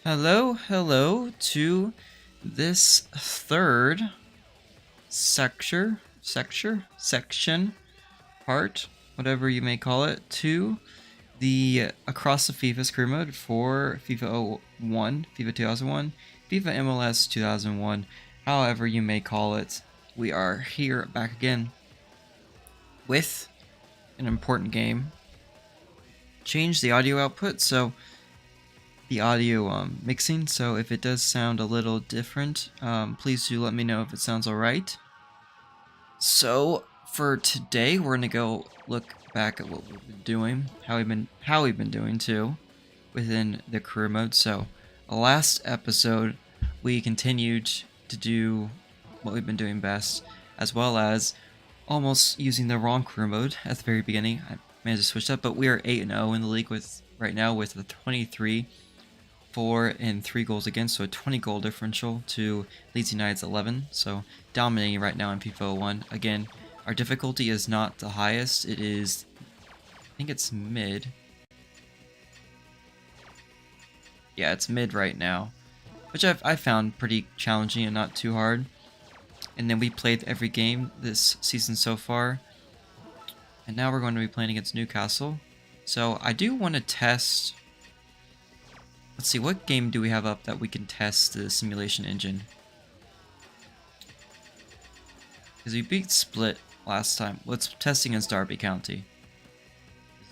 Hello to this third section, part, whatever you may call it, to the Across the FIFAs career mode for FIFA 01, FIFA 2001, FIFA MLS 2001, however you may call it. We are here back again with an important game. Change the audio output, so the audio mixing, so if it does sound a little different, please do let me know if it sounds alright. So for today, we're gonna go look back at what we've been doing, how we've been doing too, within the career mode. So last episode, we continued to do what we've been doing best, as well as almost using the wrong career mode at the very beginning. I managed to switch that, but we are 8-0 in the league right now with the 23. 4 and 3 goals against, so a 20 goal differential to Leeds United's 11, so dominating right now in FIFA 01. Again, our difficulty is not the highest, it is, I think it's mid. Yeah, it's mid right now, which I found pretty challenging and not too hard. And then we played every game this season so far, and now we're going to be playing against Newcastle. So I do want to test. Let's see, what game do we have up that we can test the simulation engine? Because we beat Split last time. Let's test against Derby County.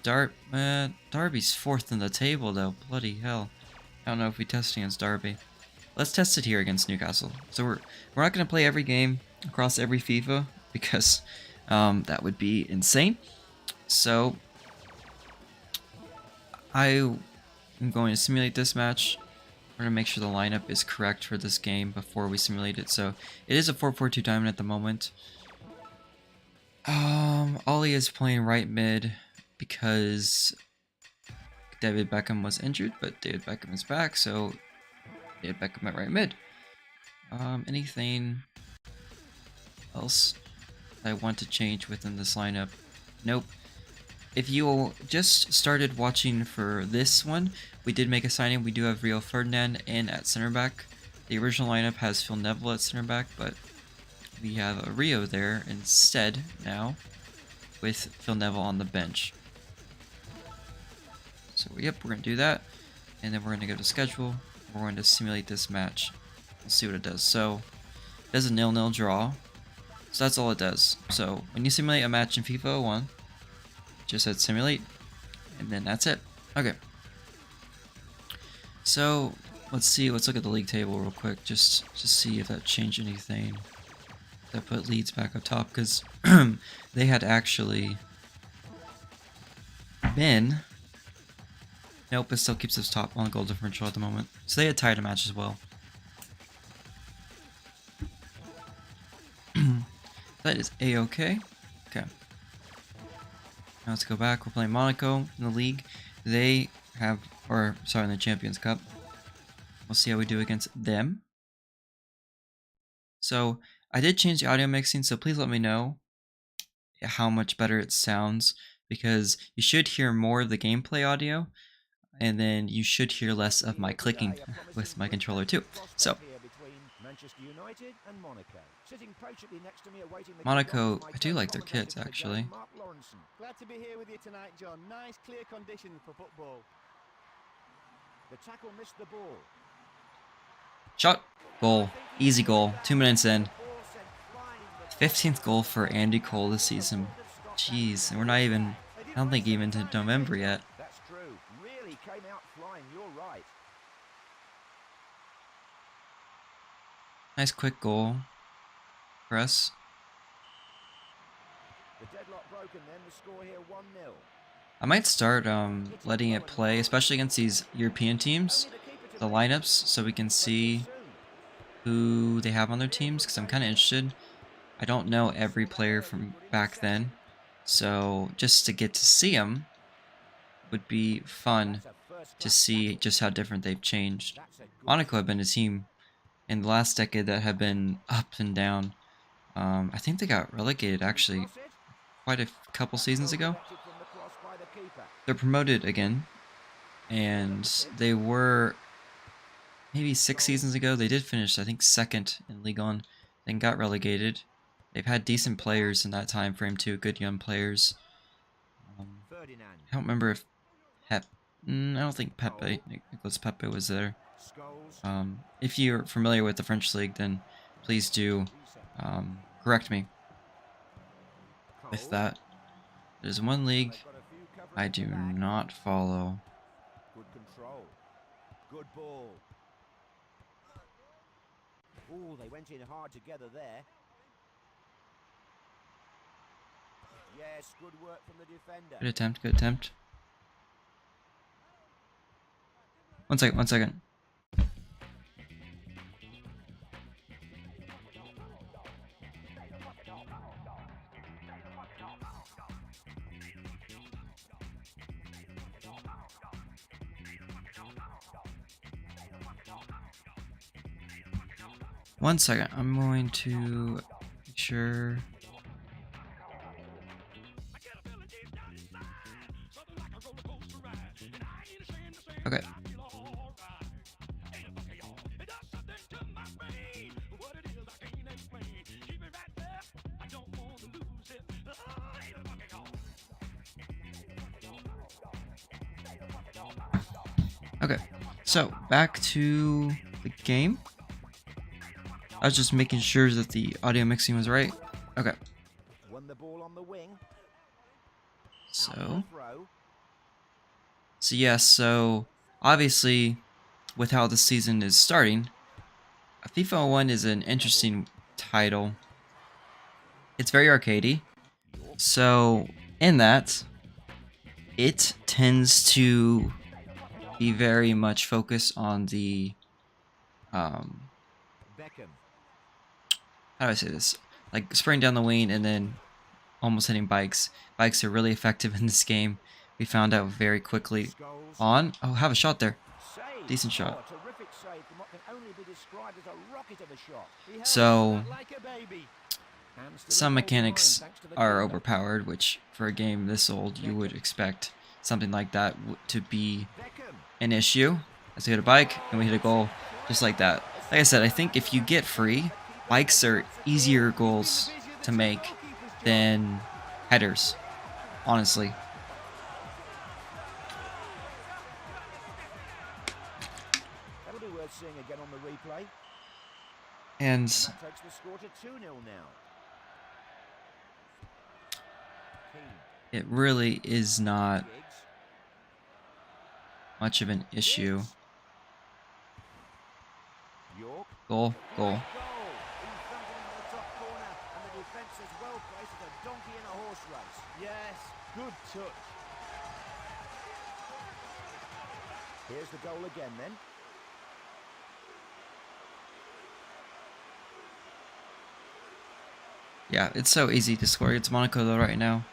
Derby's 4th in the table though. Bloody hell. I don't know if we test against Derby. Let's test it here against Newcastle. So we're not going to play every game across every FIFA because that would be insane. So I'm going to simulate this match. We're going to make sure the lineup is correct for this game before we simulate it. So it is a 4-4-2 diamond at the moment. Ollie is playing right mid because David Beckham was injured, but David Beckham is back, so David Beckham at right mid. Anything else I want to change within this lineup? Nope. If you just started watching for this one, we did make a signing. We do have Rio Ferdinand in at center back. The original lineup has Phil Neville at center back, but we have a Rio there instead now with Phil Neville on the bench. So yep, we're going to do that. And then we're going to go to schedule. We're going to simulate this match. Let's see what it does. So it does a 0-0 draw. So that's all it does. So when you simulate a match in FIFA 01, just hit simulate, and then that's it. Okay. So let's see. Let's look at the league table real quick, just to see if that changed anything. That put Leeds back up top because they had actually been. Nope, it still keeps us top on goal differential at the moment. So they had tied a match as well. That is a-okay. Okay. Now let's go back. We're playing Monaco in the league. They have, or sorry, in the Champions Cup. We'll see how we do against them. So I did change the audio mixing, so please let me know how much better it sounds, because you should hear more of the gameplay audio, and then you should hear less of my clicking with my controller too. So Monaco, I do like their kits actually. Glad to be here with you tonight, John. Nice, clear conditions for football. The tackle missed the ball. Shot, goal, easy goal. 2 minutes in. 15th goal for Andy Cole this season. Jeez, and we're not even. I don't think even to November yet. That's true. Really came out flying. You're right. Nice quick goal for us. The deadlock broken then. The score here 1-0. I might start letting it play, especially against these European teams, the lineups, so we can see who they have on their teams, because I'm kind of interested. I don't know every player from back then, so just to get to see them would be fun to see just how different they've changed. Monaco have been a team in the last decade that have been up and down. I think they got relegated actually quite a couple seasons ago. They're promoted again, and they were maybe 6 seasons ago. They did finish, I think, second in Ligue 1, then got relegated. They've had decent players in that time frame too, good young players. I don't remember if Pep. I don't think Pepe, Nicolas Pepe was there. If you're familiar with the French league, then please do correct me with that. There's one league I do not follow. Good control. Good ball. Oh, they went in hard together there. Yes, good work from the defender. Good attempt, good attempt. One second, 1 second. One second, I'm going to make sure. Okay. Okay, so back to the game. I was just making sure that the audio mixing was right. Okay. Won the ball on the wing. So yes, so obviously with how the season is starting, FIFA 1 is an interesting title. It's very arcadey. So in that, it tends to be very much focused on the how do I say this? Like spraying down the wing and then almost hitting bikes. Bikes are really effective in this game. We found out very quickly on. Oh, have a shot there. Decent shot. So some mechanics are overpowered, which for a game this old you would expect something like that to be an issue. As we hit a bike and we hit a goal just like that. Like I said, I think if you get free, bikes are easier goals to make than headers, honestly. That'll be worth seeing again on the replay. And That takes the score to 2-0 now. it really is not much of an issue. Goal, goal. Yes, good touch. Here's the goal again then. Yeah, it's so easy to score against Monaco though right now.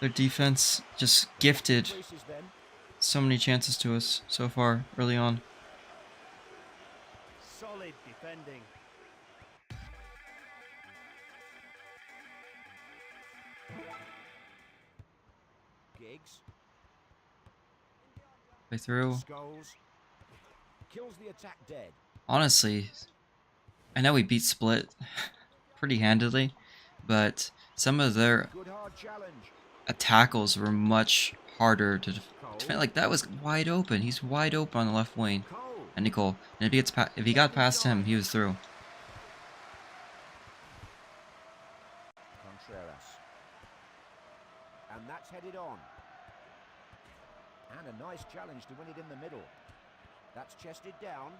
Their defense just gifted so many chances to us so far early on. Solid defending. Giggs. Play through. Kills the attack dead. Honestly, I know we beat Split pretty handily, but some of their tackles were much harder to defend. Like that was wide open. He's wide open on the left wing. And Nicole, and if he got past him, he was through. Contreras. And that's headed on. And a nice challenge to win it in the middle. That's chested down.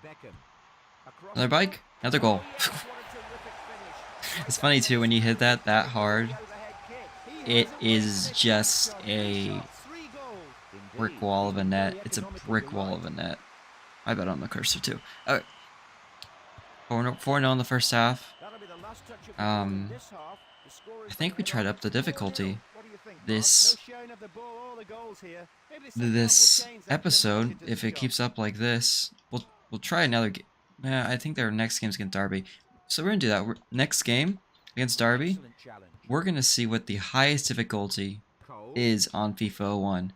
Beckham. Another bike, another goal. It's funny too when you hit that hard. It is just a brick wall of a net. It's a brick wall of a net. I bet on the cursor too. Okay. 4-0 in the first half. I think we tried up the difficulty this episode. If it keeps up like this, we'll try another game. I think their next game's against Derby. So we're gonna do that. Next game against Derby, we're gonna see what the highest difficulty is on FIFA 1.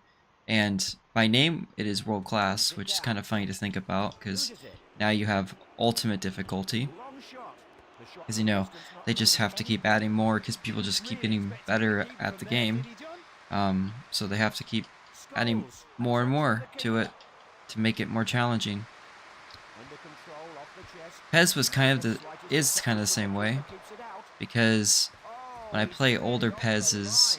And by name, it is world class, which is kind of funny to think about because now you have ultimate difficulty. Because, you know, they just have to keep adding more because people just keep getting better at the game. So they have to keep adding more and more to it to make it more challenging. PES was is kind of the same way, because when I play older PES's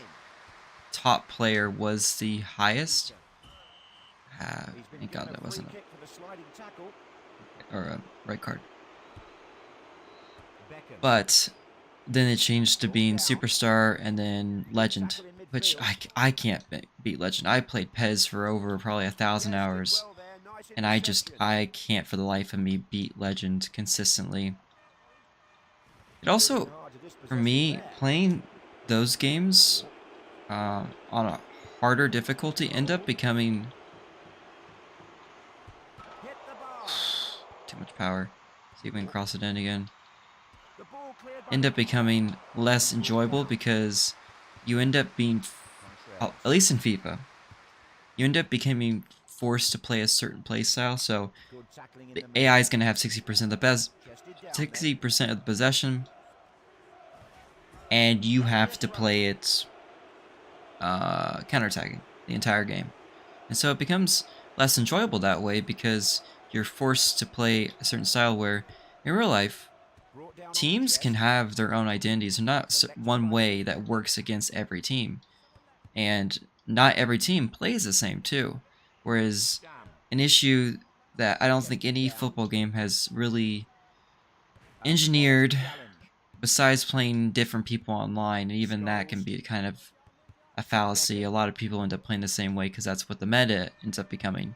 top player was the highest. Thank God that wasn't a red card. But then it changed to being superstar and then legend, which I can't beat legend. I played PES for over probably 1,000 hours, and I can't for the life of me beat legend consistently. It also, for me, playing those games on a harder difficulty end up becoming too much power. See if we can cross it in again. End up becoming less enjoyable because you end up being, at least in FIFA, you end up becoming forced to play a certain play style. So the AI is going to have 60% of the 60% of the possession, and you have to play it counterattacking the entire game. And so it becomes less enjoyable that way because you're forced to play a certain style where in real life, teams can have their own identities. There's not one way that works against every team. And not every team plays the same too. Whereas an issue that I don't think any football game has really engineered, besides playing different people online, and even that can be kind of a fallacy. A lot of people end up playing the same way because that's what the meta ends up becoming.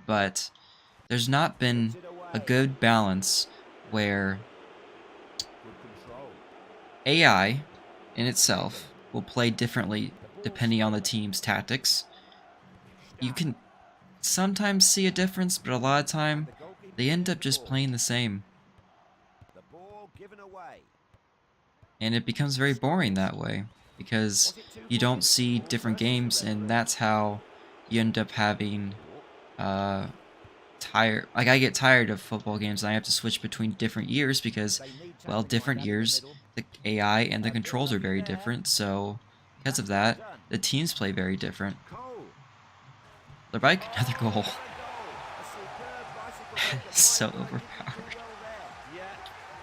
But there's not been a good balance where AI in itself will play differently depending on the team's tactics. You can sometimes see a difference, but a lot of time they end up just playing the same. And it becomes very boring that way because you don't see different games, and that's how you end up having I get tired of football games and I have to switch between different years because, well, different years the AI and the controls are very different, so because of that the teams play very different. The bike, another goal. So overpowered.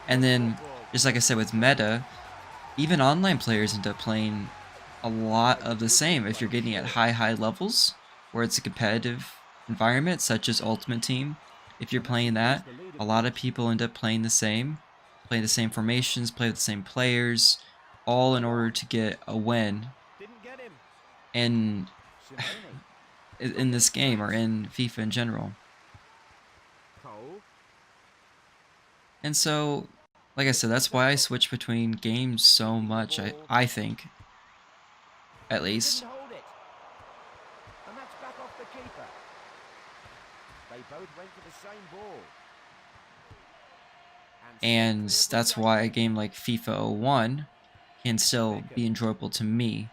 And then, just like I said with meta, even online players end up playing a lot of the same. If you're getting at high levels where it's a competitive environment such as Ultimate Team, if you're playing that, a lot of people end up playing the same formations, play with the same players, all in order to get a win in this game or in FIFA in general. And so, like I said, that's why I switch between games so much, I think, at least. And that's why a game like FIFA 01 can still be enjoyable to me,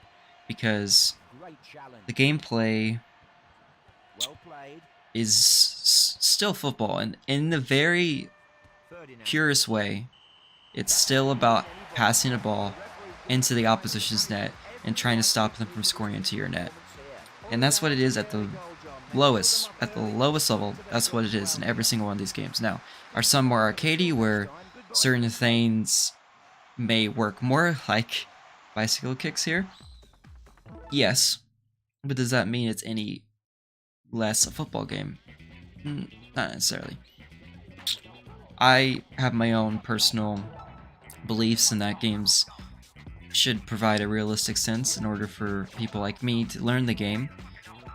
because the gameplay is still football, and in the very purest way, it's still about passing a ball into the opposition's net and trying to stop them from scoring into your net. And that's what it is at the lowest level. That's what it is in every single one of these games. Now, are some more arcadey where certain things may work more, like bicycle kicks here? Yes, but does that mean it's any less a football game? Not necessarily. I have my own personal beliefs in that games should provide a realistic sense in order for people like me to learn the game,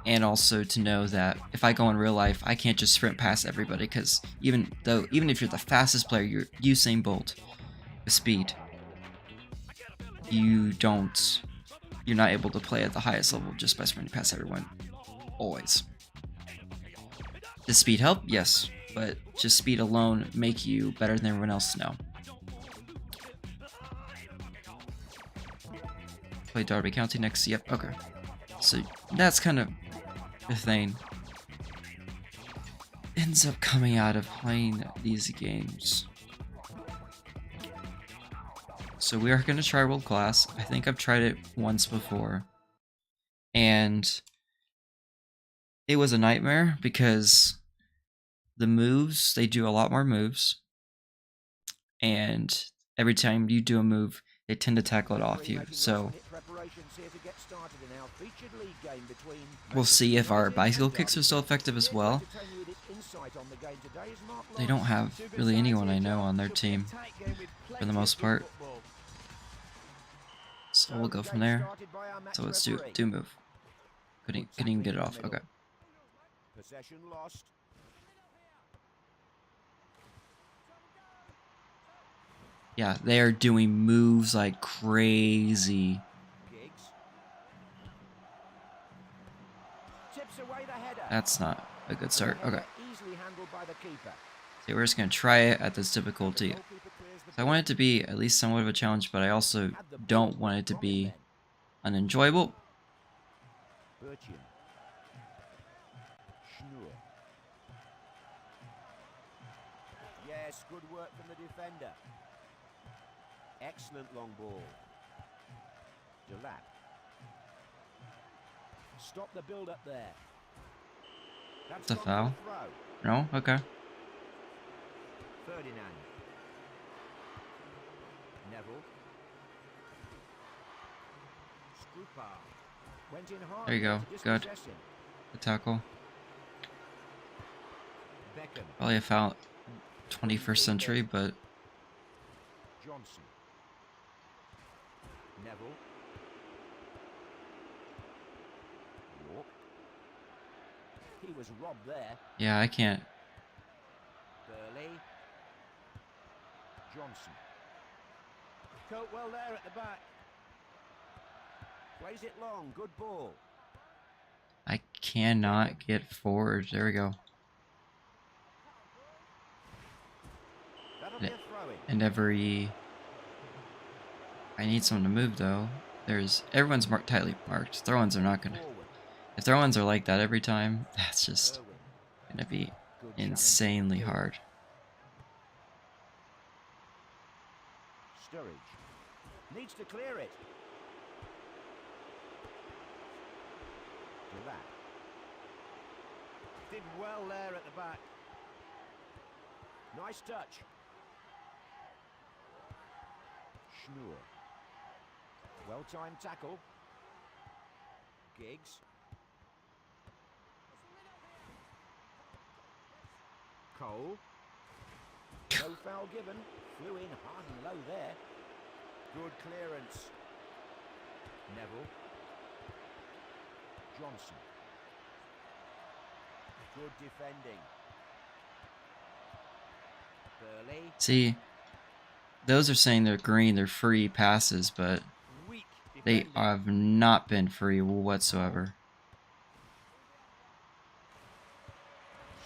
and also to know that if I go in real life, I can't just sprint past everybody, because even if you're the fastest player, you're Usain Bolt with speed, you're not able to play at the highest level just by sprinting past everyone. Always. Does speed help? Yes, but just speed alone make you better than everyone else? No. Play Derby County next. Yep, okay. So that's kind of Bethane ends up coming out of playing these games. So we are going to try World Class. I think I've tried it once before. And it was a nightmare because the moves, they do a lot more moves. And every time you do a move, they tend to tackle it off you. So we'll see if our bicycle kicks are still effective as well. They don't have really anyone I know on their team for the most part. So we'll go from there. So let's do move. Couldn't even get it off. Okay. Possession lost. Yeah, they are doing moves like crazy. That's not a good start. Okay. Okay, we're just going to try it at this difficulty. So I want it to be at least somewhat of a challenge, but I also don't want it to be unenjoyable. Yes, good work from the defender. Excellent long ball. Delap. Stop the build up there. That's a foul. No? Okay. Ferdinand. Neville. Scrupa. Went in hard. There you go. Good. Good tackle. Beckham. Probably a foul 21st century, but Johnson. Neville. York. He was robbed there. yeah, I can't. Burley. Johnson. Coat well there at the back. Plays it long. Good ball. I cannot get forward. There we go. That'll be a throw-in. And I need someone to move though. Everyone's tightly marked. Throw-ins are not gonna. If throw-ins are like that every time, that's just gonna be insanely hard. Sturridge needs to clear it. Delap. Did well there at the back. Nice touch. Schnur. Well-timed tackle. Giggs. Cole. No foul given. Flew in hard and low there. Good clearance. Neville. Johnson. Good defending. Burley. See, those are saying they're green, they're free passes, but they have not been free whatsoever.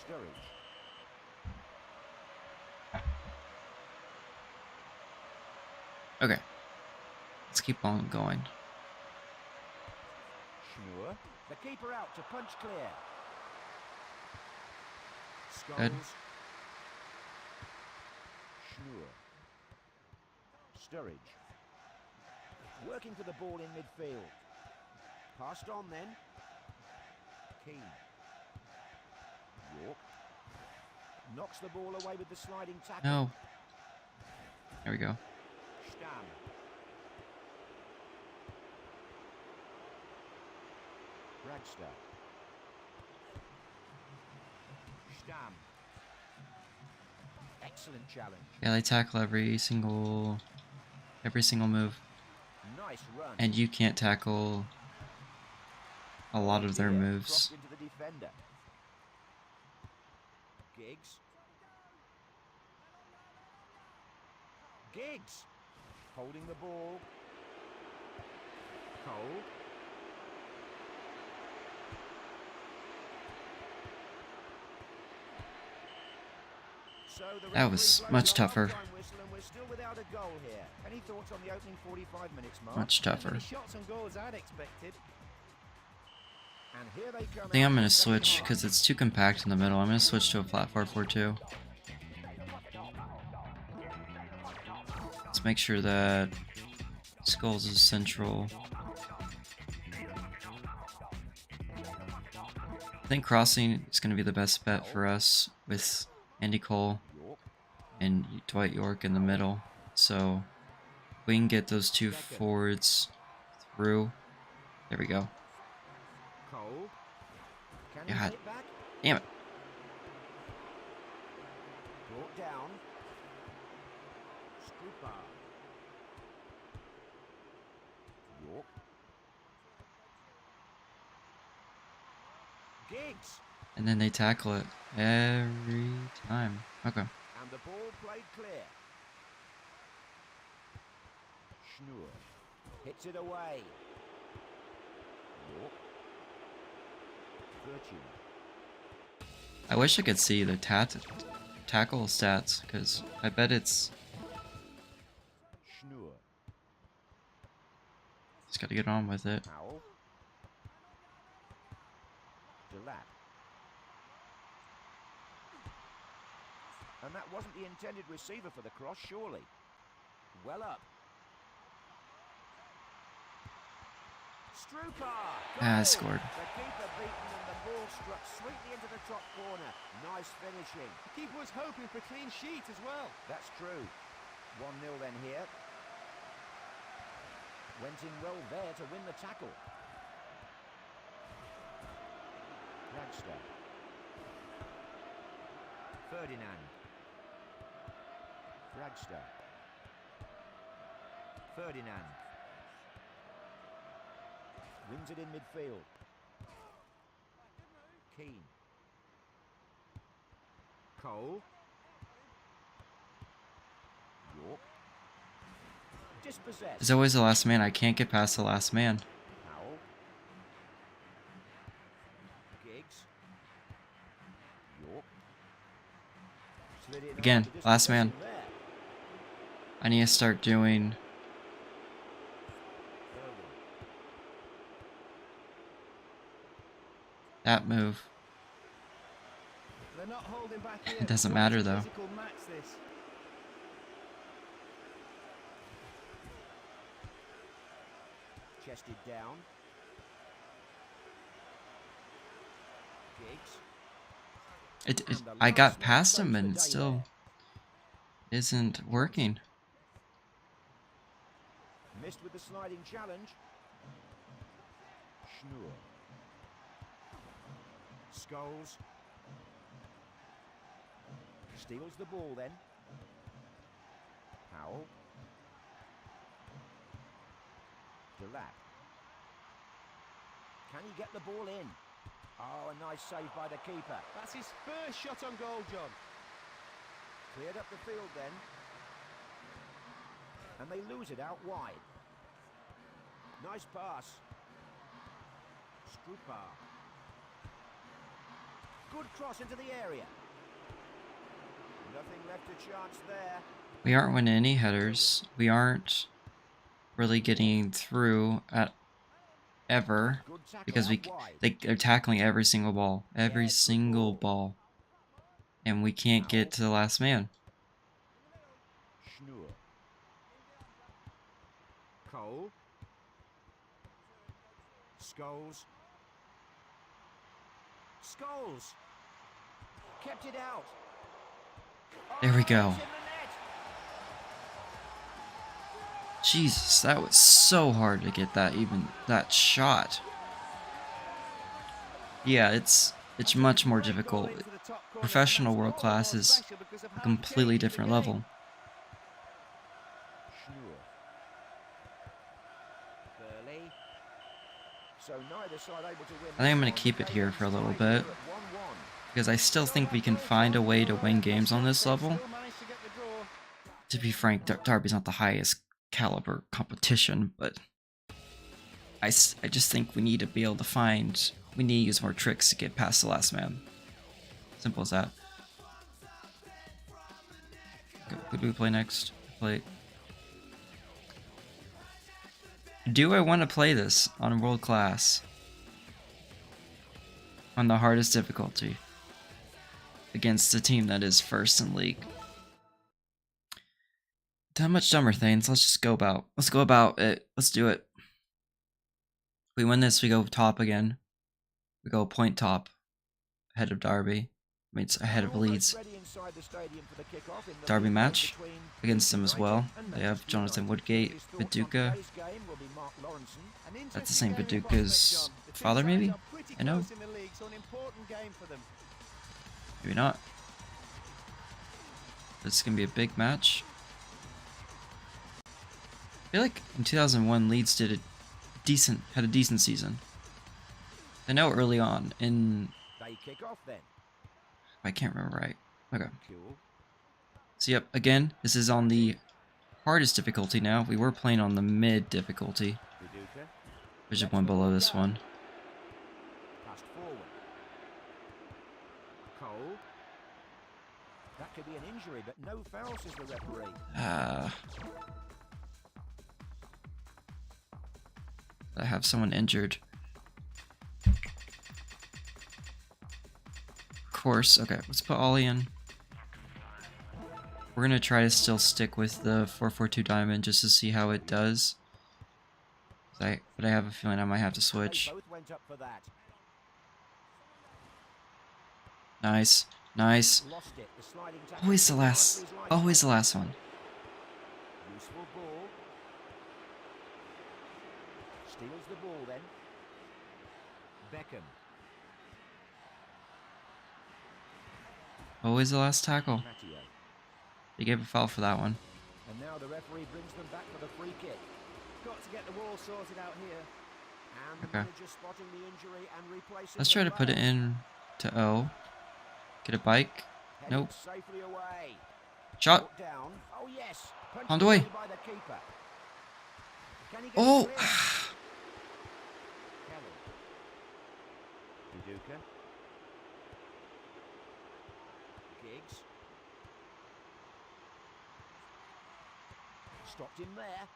Sturridge. Okay, let's keep on going. Schnur. The keeper out to punch clear. Good. Schnur. Sturridge. Working for the ball in midfield. Passed on then. Keane. York. Knocks the ball away with the sliding tackle. No. There we go. Stamm. Bragster. Stamm. Excellent challenge. Yeah, they tackle every single move, Nice run. and you can't tackle a lot of their moves. Crossed into the defender. Giggs. Giggs. Holding the ball. Cole. So That was much tougher. We're still without a goal here. Any thoughts on the opening 45 minutes, Mark? Much tougher. As many shots and goals I'd expected. And here they come I think I'm out going in to the second switch half. because it's too compact in the middle. I'm going to switch to a flat 4-4-2. Let's make sure that Skulls is central. I think crossing is going to be the best bet for us with Andy Cole and Dwight York in the middle. So we can get those two forwards through. There we go. Cole. Can he God get it back? damn it. Brought down. Scooper. York. Giggs. And then they tackle it every time. Okay. And the ball played clear. Schnur. Hits it away. York. Virtue. I wish I could see the tackle stats, because I bet it's... Schnur. Just gotta get on with it. Powell. Delap. And that wasn't the intended receiver for the cross, surely. Well up. Strupa. Ah, I scored. The keeper beaten and the ball struck sweetly into the top corner. Nice finishing. The keeper was hoping for a clean sheet as well. That's true. 1-0 then here. Went in well there to win the tackle. Ragster. Ferdinand. Ragster. Ferdinand. Wins it in midfield. Keane. Cole. York. Dispossessed. It's always the last man. I can't get past the last man. Powell. Giggs. York. Slid it Again, hard to last dispossess man. him there. I need to start doing... Irwin. that move. They're not holding back here. It doesn't What matter, is a though. physical match, this. Chested down. Giggs. I got past him and it still isn't working. Missed with the sliding challenge. Schnur. Scholes. Steals the ball then. Powell. Delap. Can he get the ball in? Oh, a nice save by the keeper. That's his first shot on goal, John. Cleared up the field then. And they lose it out wide. Nice pass. Strupa. Good cross into the area. Nothing left to chance there. We aren't winning any headers. We aren't really getting through at ever Good tackle because out wide. they're tackling every single ball, and we can't get to the last man. Schnur. Cole. Scholes. Scholes. Kept it out. There we Oh, go. it's in the net. Jesus, that was so hard to get that shot. Yeah, it's much more difficult. Into the top corner, Professional and that's world all class the more is special because of a how completely changed the different game. level. Schnur. Burley. So neither side able to win. I think I'm this going to keep one. it here for a little Staying bit here at 1-1. because I still think we can find a way to win games on this level. Still managed to get the draw. To be frank, Derby's not the highest caliber competition, but I just think we need to be able to we need to use more tricks to get past the last man. Simple as that. Who do we play next? Do I want to play this on World Class? on the hardest difficulty against a team that is first in league. Not much dumber things. Let's just go about. Let's go about it. Let's do it. If we win this, we go top again. We go point top, ahead of Derby. I mean, it's ahead of Leeds. Derby match against them as well. They have Jonathan Woodgate, Viduka. That's the same Viduka's father, maybe? I know. Maybe not. This is gonna be a big match. I feel like in 2001, Leeds had a decent season. I know early on in. I can't remember right. Okay. So yep, again, this is on the hardest difficulty now. We were playing on the mid difficulty. There's just one below this one. That could be an injury, but no foul, says the referee. I have someone injured. Of course. Okay, let's put Ollie in. We're gonna try to still stick with the 4-4-2 diamond just to see how it does. But I have a feeling I might have to switch. Nice, nice. Always the last one. Useful ball. Steals the ball then. Beckham. Always the last tackle. Matteo. They gave a foul for that one. And now the referee brings them back for the free kick. Got to get the wall sorted out here. And the Okay. manager spotting the injury and replacing Let's try the to put it player. in to O. Get a bike. Headed Nope. safely away. Shot. Put down. Oh yes. Punched On the way. away by the keeper. Can he get Oh! it clear? Kelly. Viduka. Giggs. Stopped him there.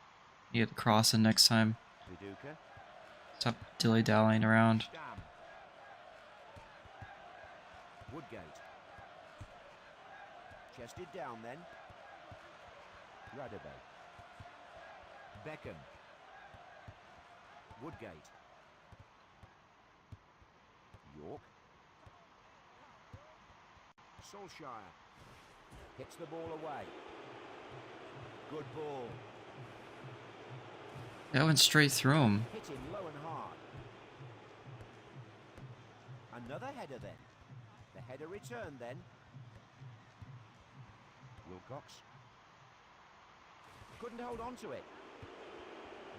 You get the cross in next time. Viduka. Stop dilly-dallying around. Dam. Woodgate. Chested down then. Radebe. Beckham. Woodgate. York. Solskjaer. Hits the ball away. Good ball. That went straight through him. Hit him low and hard. Another header then. The header returned then. Wilcox. Couldn't hold on to it.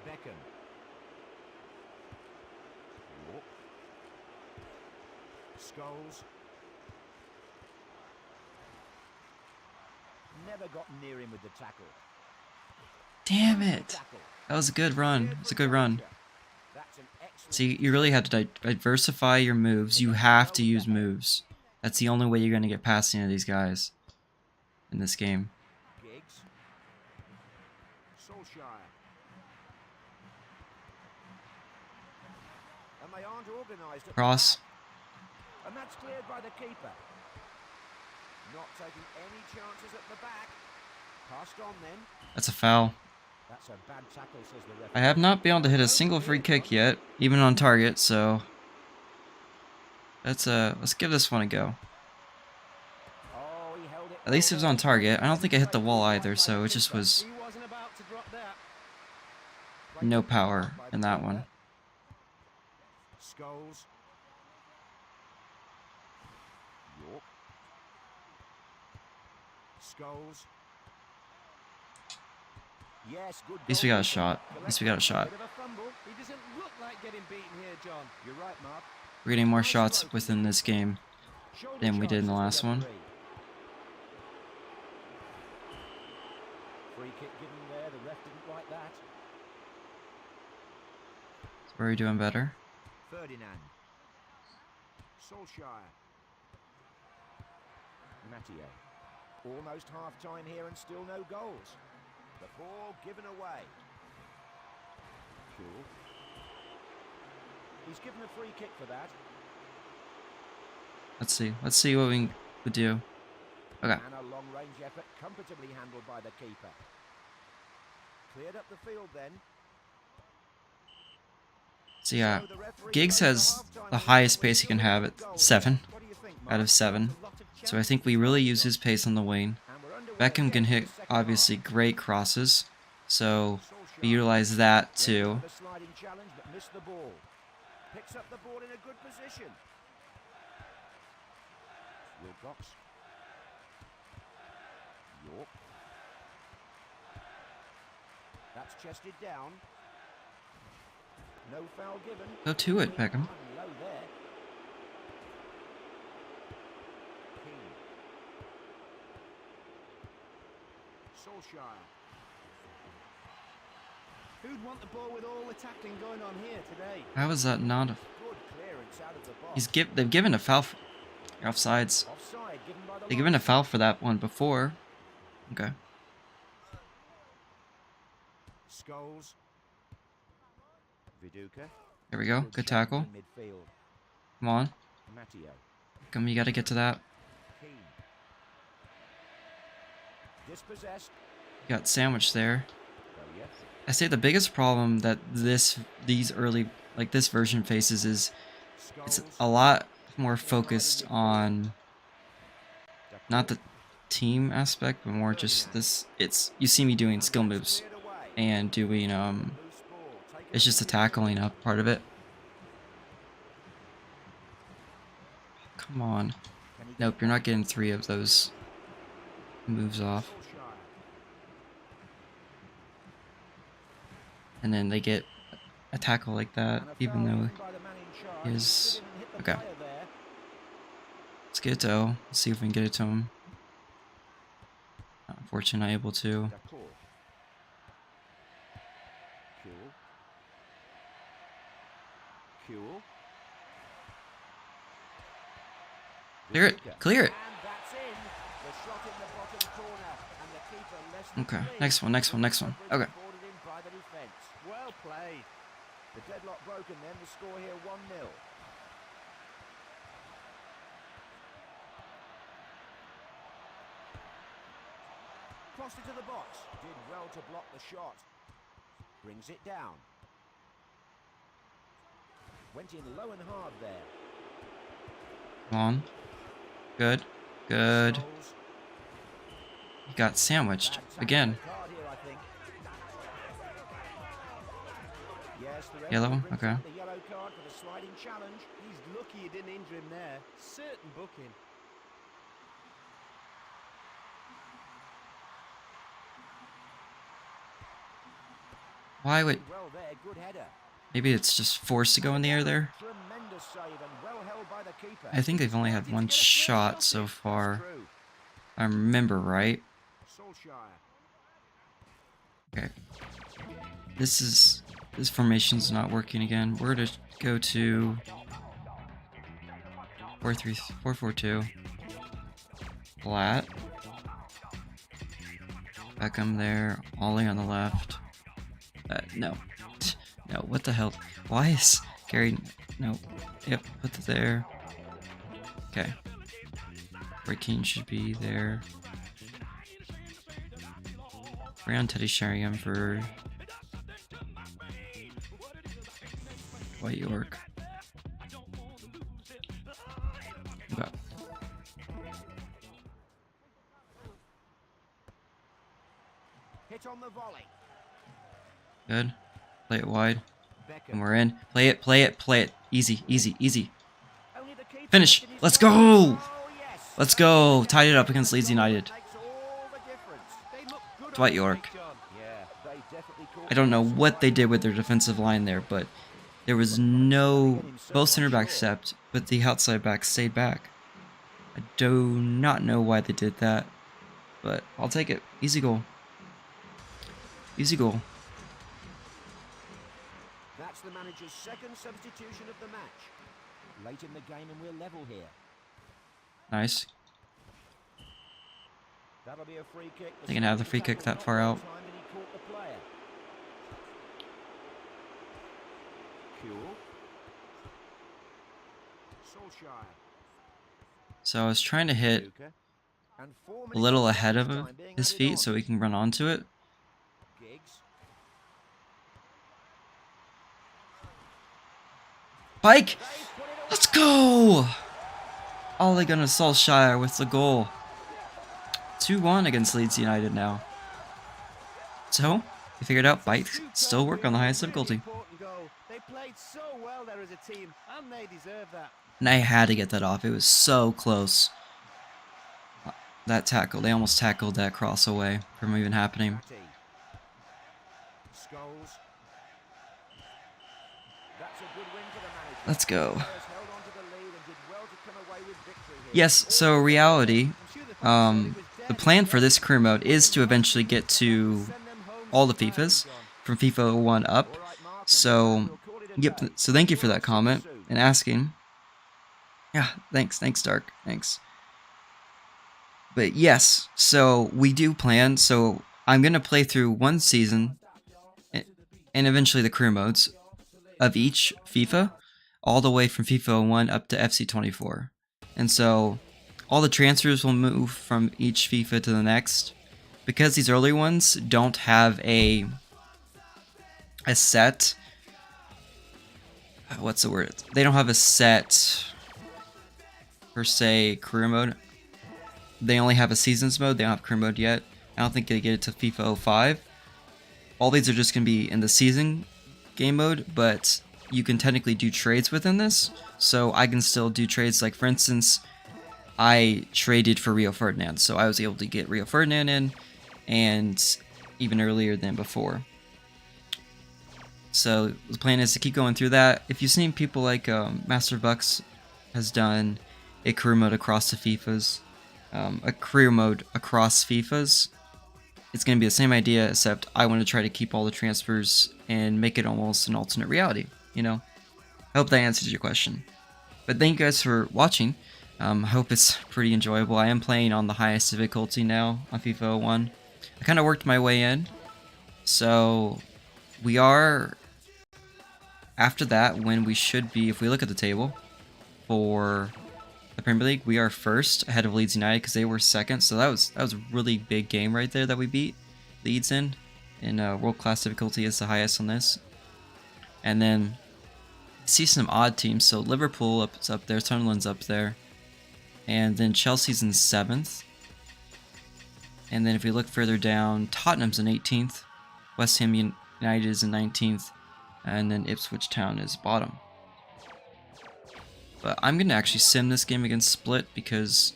Beckham. York. Scholes. Never got near him with the tackle. Damn it. That was a good run. It's a good run. See, you really have to diversify your moves. You have to use moves. That's the only way you're going to get past any of these guys in this game. Giggs. Solskjaer. And they aren't organised. Cross. And that's cleared by the keeper. Not taking any chances at the back. Passed on then. That's a foul. That's a bad tackle, says the referee. I have not been able to hit a single free kick yet, even on target, so let's give this one a go. Oh, he held it. At least it was on target. I don't think I hit the wall either, so it just was He wasn't about to drop that. no power in that one. Scholes. York. Scholes. Yes, good. At least we got a shot. At least we got a shot. Bit of a fumble. He doesn't look like getting beaten here, John. You're right, Mark. We're getting more shots within this game Shoulder than we did in the charge, says last one. referee. Free kick given there. The ref didn't like that. So where are we doing better? Ferdinand. Solskjaer. Matteo. Almost half-time here and still no goals. The ball given away. Cool. He's given a free kick for that. Let's see. Let's see what we would do. Okay. And a long-range effort comfortably handled by the keeper. Cleared up the field then. So yeah, Giggs has the highest pace he can have at 7 out of 7. So I think we really use his pace on the wing. Beckham can hit, obviously, great crosses. So we utilize that too. Picks up the ball in a good position. Wilcox. York. That's chested down. No foul given. Go to it, Beckham. Low there. King. Solskjaer. Who'd want the ball with all the tackling going on here today? How is that not a... Good clearance out of the box. They've given a foul. Offsides. Offside given by the They've given a foul for that one before. Okay. Scholes. Viduka. There we go. Good tackle. Midfield. Come on. Matteo. Come, you gotta get to that. Keane. Dispossessed. Got sandwiched there. Oh, yes. I say the biggest problem that these early, like this version faces is it's a lot more focused on not the team aspect, but more just this. You see me doing skill moves and doing it's just the tackling up part of it. Come on. Nope, you're not getting 3 of those moves off. And then they get a tackle like that, even though he is... Okay. Let's get it to O. Let's see if we can get it to him. Unfortunately, not able to. Clear it! Clear it! Okay, next one, next one, next one. Okay. Well played. The deadlock broken then, the score here 1-0. Crossed into the box. Did well to block the shot. Brings it down. Went in low and hard there. Come on. Good. Good. He got sandwiched. Again. Yellow? Okay. The yellow card for the sliding challenge. He's lucky he didn't injure him there. Certain booking. Why would... Well there, good header. Maybe it's just forced to go in the air there? Tremendous save and well held by the keeper. I think they've only had one shot so far. If I remember right. Okay. This formation's not working again. We're gonna go to 4-4-2. Flat. Beckham there. Ollie on the left. No. No, what the hell? Why is Gary... No. Yep, put it there. Okay. Roy Keane should be there. Brian Teddy Sheringham for White York. Okay. Hit on the volley. Good. Play it wide. And we're in. Play it, play it, play it. Easy, easy, easy. Finish. Let's go! Let's go. Tied it up against Leeds United. Dwight York. I don't know what they did with their defensive line there, but there was no... Both center backs stepped, but the outside back stayed back. I do not know why they did that, but I'll take it. Easy goal. Easy goal. That's the manager's second substitution of the match. Late in the game and we're level here. Nice. That'll be a free kick. They can have the free kick that far out. Solskjaer. So I was trying to hit Luka. And 4 a minutes little of ahead of stoppage time being his added feet on. so he can run onto it. Giggs. Pike! They've put it Let's away. go! Ole Gunnar Solskjaer with the goal. 2-1 against Leeds United now. So, we figured out bikes still work on the highest difficulty. Important goal. They played so well there as a team, and they deserve that. And I had to get that off. It was so close. That tackle, they almost tackled that cross away from even happening. Matty. Scholes. That's a good win for the manager. Let's go. Players held on to the lead and did well to come away with victory here. Yes, so reality, I'm sure they thought it was the dead. plan for this career mode is to eventually get to Send them home all the smiling, FIFAs John. from FIFA 1 up. All right, Mark, and So, we'll call it a yep, day. so thank you for We'll that see you comment soon. and asking. Yeah, thanks, Dark, thanks. But yes, so we do plan, so I'm going to play through one season and eventually the career modes of each FIFA, all the way from FIFA 1 up to FC24. And so all the transfers will move from each FIFA to the next. Because these early ones don't have a set, what's the word? They don't have a set, per se, career mode. They only have a seasons mode, they don't have career mode yet. I don't think they get it to FIFA 05. All these are just going to be in the season game mode, but you can technically do trades within this. So I can still do trades, like for instance, I traded for Rio Ferdinand, so I was able to get Rio Ferdinand in, and even earlier than before. So the plan is to keep going through that. If you've seen people like Master Bucks has done a career mode across the FIFAs, a career mode across FIFAs, it's going to be the same idea, except I want to try to keep all the transfers and make it almost an alternate reality, you know? I hope that answers your question. But thank you guys for watching. I hope it's pretty enjoyable. I am playing on the highest difficulty now on FIFA 01. I kind of worked my way in. So we are, after that, when we should be, if we look at the table for the Premier League, we are first ahead of Leeds United because they were second. So that was a really big game right there that we beat Leeds in. And world class difficulty is the highest on this. And then see some odd teams. So Liverpool is up there, Sunderland's up there, and then Chelsea's in 7th. And then if we look further down, Tottenham's in 18th, West Ham United is in 19th, and then Ipswich Town is bottom. But I'm going to actually sim this game against Split because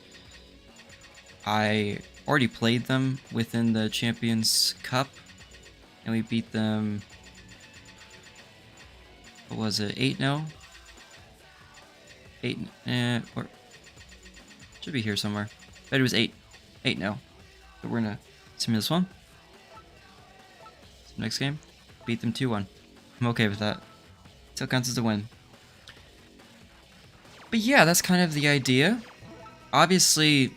I already played them within the Champions Cup, and we beat them, what was it, 8-0? 8, or should be here somewhere. But it was 8-0. So we're going to sim this one. So next game, beat them 2-1. I'm okay with that. Still counts as a win. But yeah, that's kind of the idea. Obviously,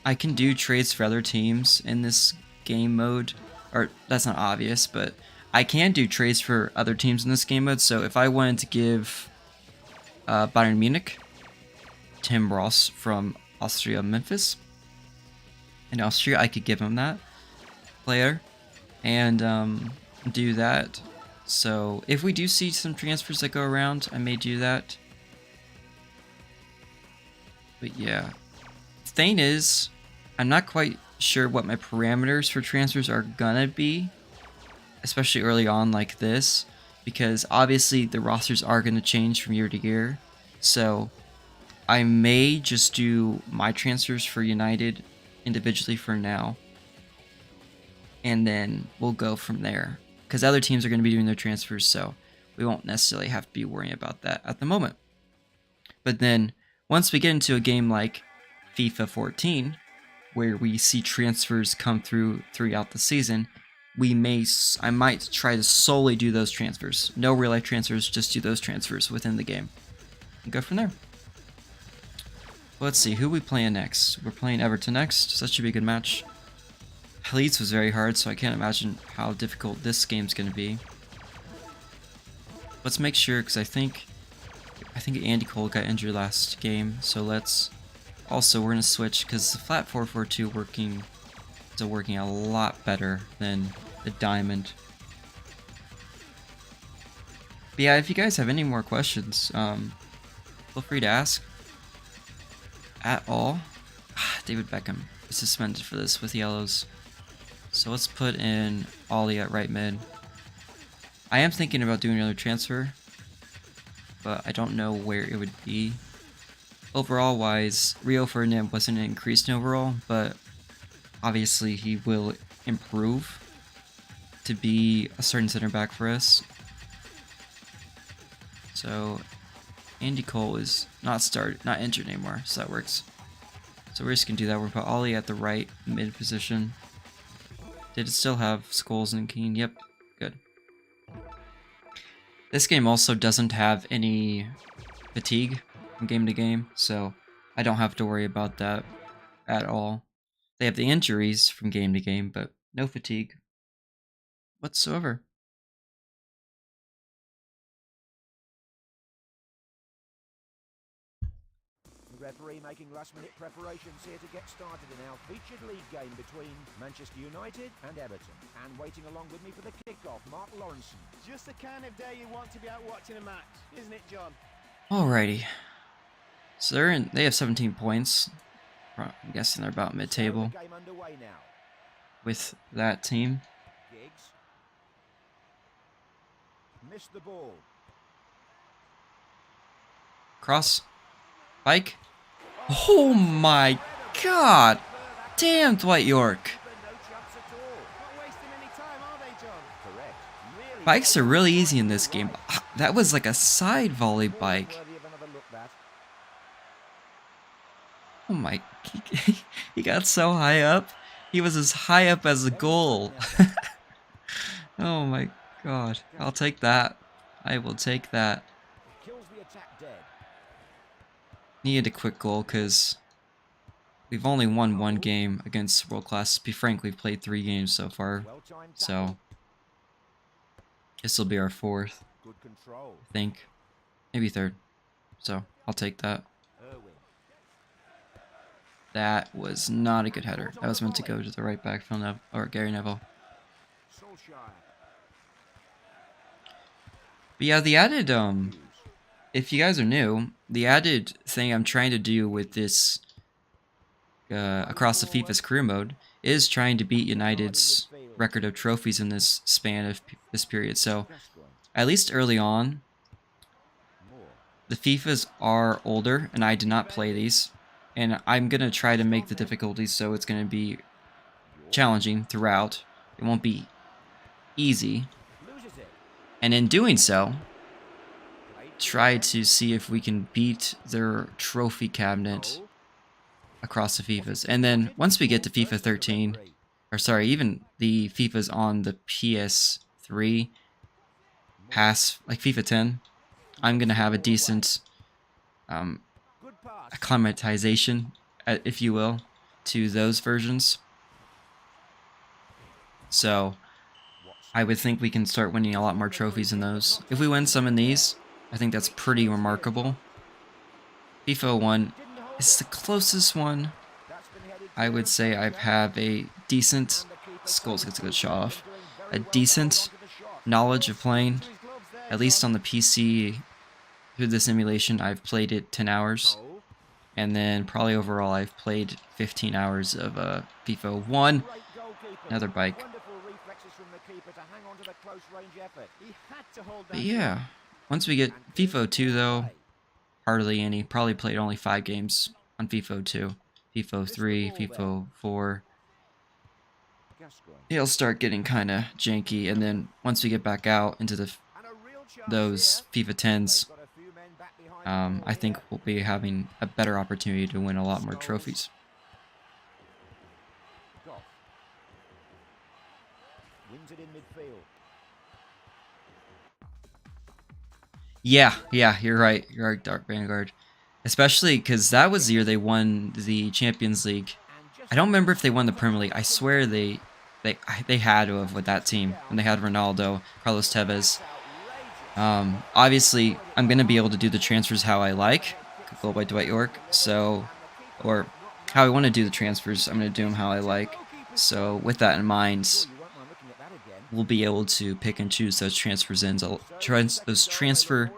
I can do trades for other teams in this game mode. Or, that's not obvious, but I can do trades for other teams in this game mode. So if I wanted to give Bayern Munich Tim Ross from Austria Memphis in Austria, I could give him that player and do that. So if we do see some transfers that go around, I may do that. But yeah, the thing is, I'm not quite sure what my parameters for transfers are gonna be, especially early on like this, because obviously the rosters are gonna change from year to year. So I may just do my transfers for United individually for now, and then we'll go from there, because other teams are going to be doing their transfers, so we won't necessarily have to be worrying about that at the moment. But then once we get into a game like FIFA 14, where we see transfers come through throughout the season, I might try to solely do those transfers. No real life transfers, just do those transfers within the game and go from there. Let's see, who are we playing next? We're playing Everton next, so that should be a good match. Leeds was very hard, so I can't imagine how difficult this game's going to be. Let's make sure, because I think Andy Cole got injured last game, so let's Also, we're gonna switch because the flat 4-4-2 working a lot better than the diamond. But yeah, if you guys have any more questions, feel free to ask at all. David Beckham is suspended for this with yellows. So let's put in Ollie at right mid. I am thinking about doing another transfer, but I don't know where it would be. Overall wise, Rio Ferdinand wasn't increased in overall, but obviously he will improve to be a certain center back for us. So Andy Cole is not injured anymore, so that works. So we're just gonna do that. We're gonna put Ollie at the right mid position. Did it still have Scholes and Keane? Yep, good. This game also doesn't have any fatigue from game to game, so I don't have to worry about that at all. They have the injuries from game to game, but no fatigue whatsoever. The referee making last-minute preparations here to get started in our featured league game between Manchester United and Everton. And waiting along with me for the kickoff, Mark Lawrenson. Just the kind of day you want to be out watching a match, isn't it, John? Alrighty. So they have 17 points. I'm guessing they're about mid-table Game underway now. with that team. Giggs. Missed the ball. Cross. Bike. Oh my god! Damn, Dwight York. No chance at all. Not wasting any time, are they, John? Correct. Really Bikes are really easy in this game. That was like a side volley bike. worthy of another look, that. Oh my, he got so high up. He was as high up as the goal. Oh my god. I'll take that. I will take that. Kills the attack dead. Needed a quick goal because we've only won one game against world class. To be frank, we've played 3 games so far. Well-timed So tackle. this will be our 4th, Good control. I think. Maybe 3rd. So I'll take that. Irwin. That was not a good header. That was meant to go to the right back, Phil Neville, or Gary Neville. Solskjaer. But yeah, the added, if you guys are new, the added thing I'm trying to do with this across the FIFA's career mode is trying to beat United's record of trophies in this span of this period. So at least early on, the FIFAs are older, and I did not play these. And I'm going to try to make the difficulties so it's going to be challenging throughout. It won't be easy. Loses it. And in doing so, try to see if we can beat their trophy cabinet across the FIFAs. And then once we get to FIFA 13, or sorry, even the FIFAs on the PS3 past like FIFA 10, I'm going to have a decent Good pass. acclimatization, if you will, to those versions. So I would think we can start winning a lot more trophies in those. If we win some in these, I think that's pretty remarkable. FIFA 1 is the closest one. I would say I have a decent, Scholes gets a good shot off, a decent knowledge of playing, at least on the PC. Through the simulation, I've played it 10 hours. And then probably overall, I've played 15 hours of FIFA 1. Another bike. Wonderful reflexes from the keeper to hang on to the close range effort. He had to hold that. But yeah, once we get FIFA 2 though, hardly any. Probably played only 5 games on FIFA 2. FIFA 3, FIFA 4. Gascoigne. It'll start getting kind of janky, and then once we get back out into the And a real chance those here. FIFA 10s, Got a few men back behind the ball I think here. we'll be having a better opportunity to win a lot more trophies. Goff. Wins it in midfield. Yeah, you're right. You're right, Dark Vanguard. Especially because that was the year they won the Champions League. And just I don't remember if they won the Premier League. I swear they had to have with that team. And they had Ronaldo, Carlos Tevez. Obviously, I'm going to be able to do the transfers how I like. Goal by Dwight York. So or how I want to do the transfers. I'm going to do them how I like. So with that in mind, we'll be able to pick and choose those transfers ins, those transfer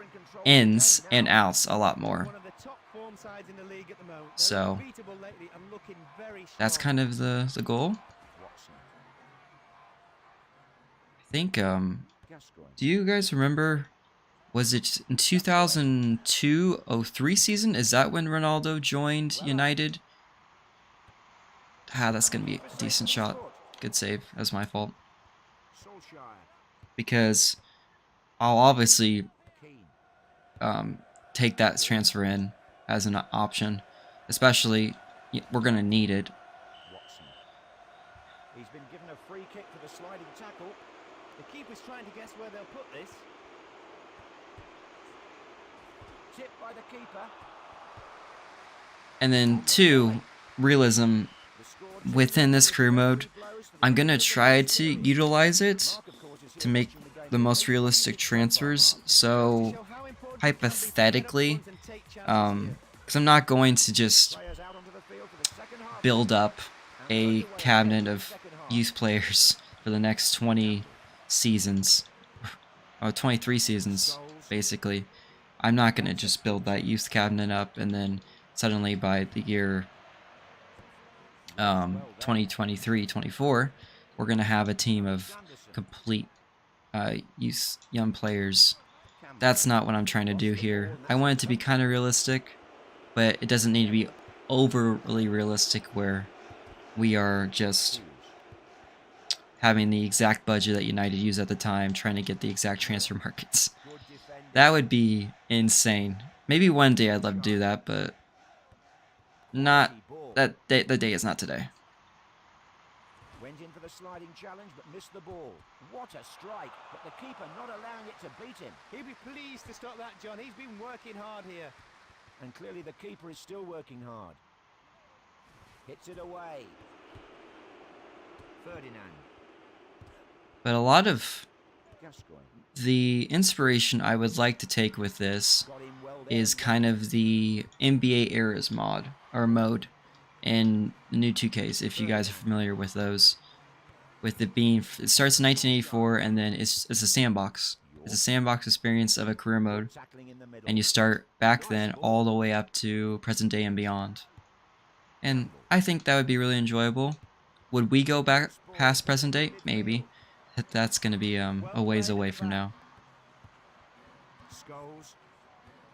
ins and outs a lot more. So that's kind of the goal. I think do you guys remember, was it in 2002-03 season? Is that when Ronaldo joined United? Ah, that's gonna be a decent shot. Good save. That was my fault. Because I'll obviously take that transfer in as an option, especially we're gonna need it. He's been given a free kick for the sliding tackle. The keeper's trying to guess where they'll put this. Tipped by the keeper. And then 2, realism. Within this career mode, I'm gonna try to utilize it to make the most realistic transfers. So hypothetically, because I'm not going to just build up a cabinet of youth players for the next 20 seasons, or 23 seasons, basically. I'm not going to just build that youth cabinet up and then suddenly by the year 2023-24, we're going to have a team of complete youth, young players. That's not what I'm trying to do here. I want it to be kind of realistic, but it doesn't need to be overly realistic where we are just having the exact budget that United used at the time, trying to get the exact transfer markets. That would be insane. Maybe one day I'd love to do that, but not that day. The day is not today. Went in for the sliding challenge but missed the ball. What a strike, but the keeper not allowing it to beat him. He'll be pleased to stop that, John. He's been working hard here. And clearly the keeper is still working hard. Hits it away. Ferdinand. But a lot of the inspiration I would like to take with this is kind of the NBA eras mode in the new 2Ks, if you guys are familiar with those. With it being, it starts in 1984 and then it's a sandbox. It's a sandbox experience of a career mode, and you start back then all the way up to present day and beyond. And I think that would be really enjoyable. Would we go back past present day? Maybe. That's going to be a ways away from now.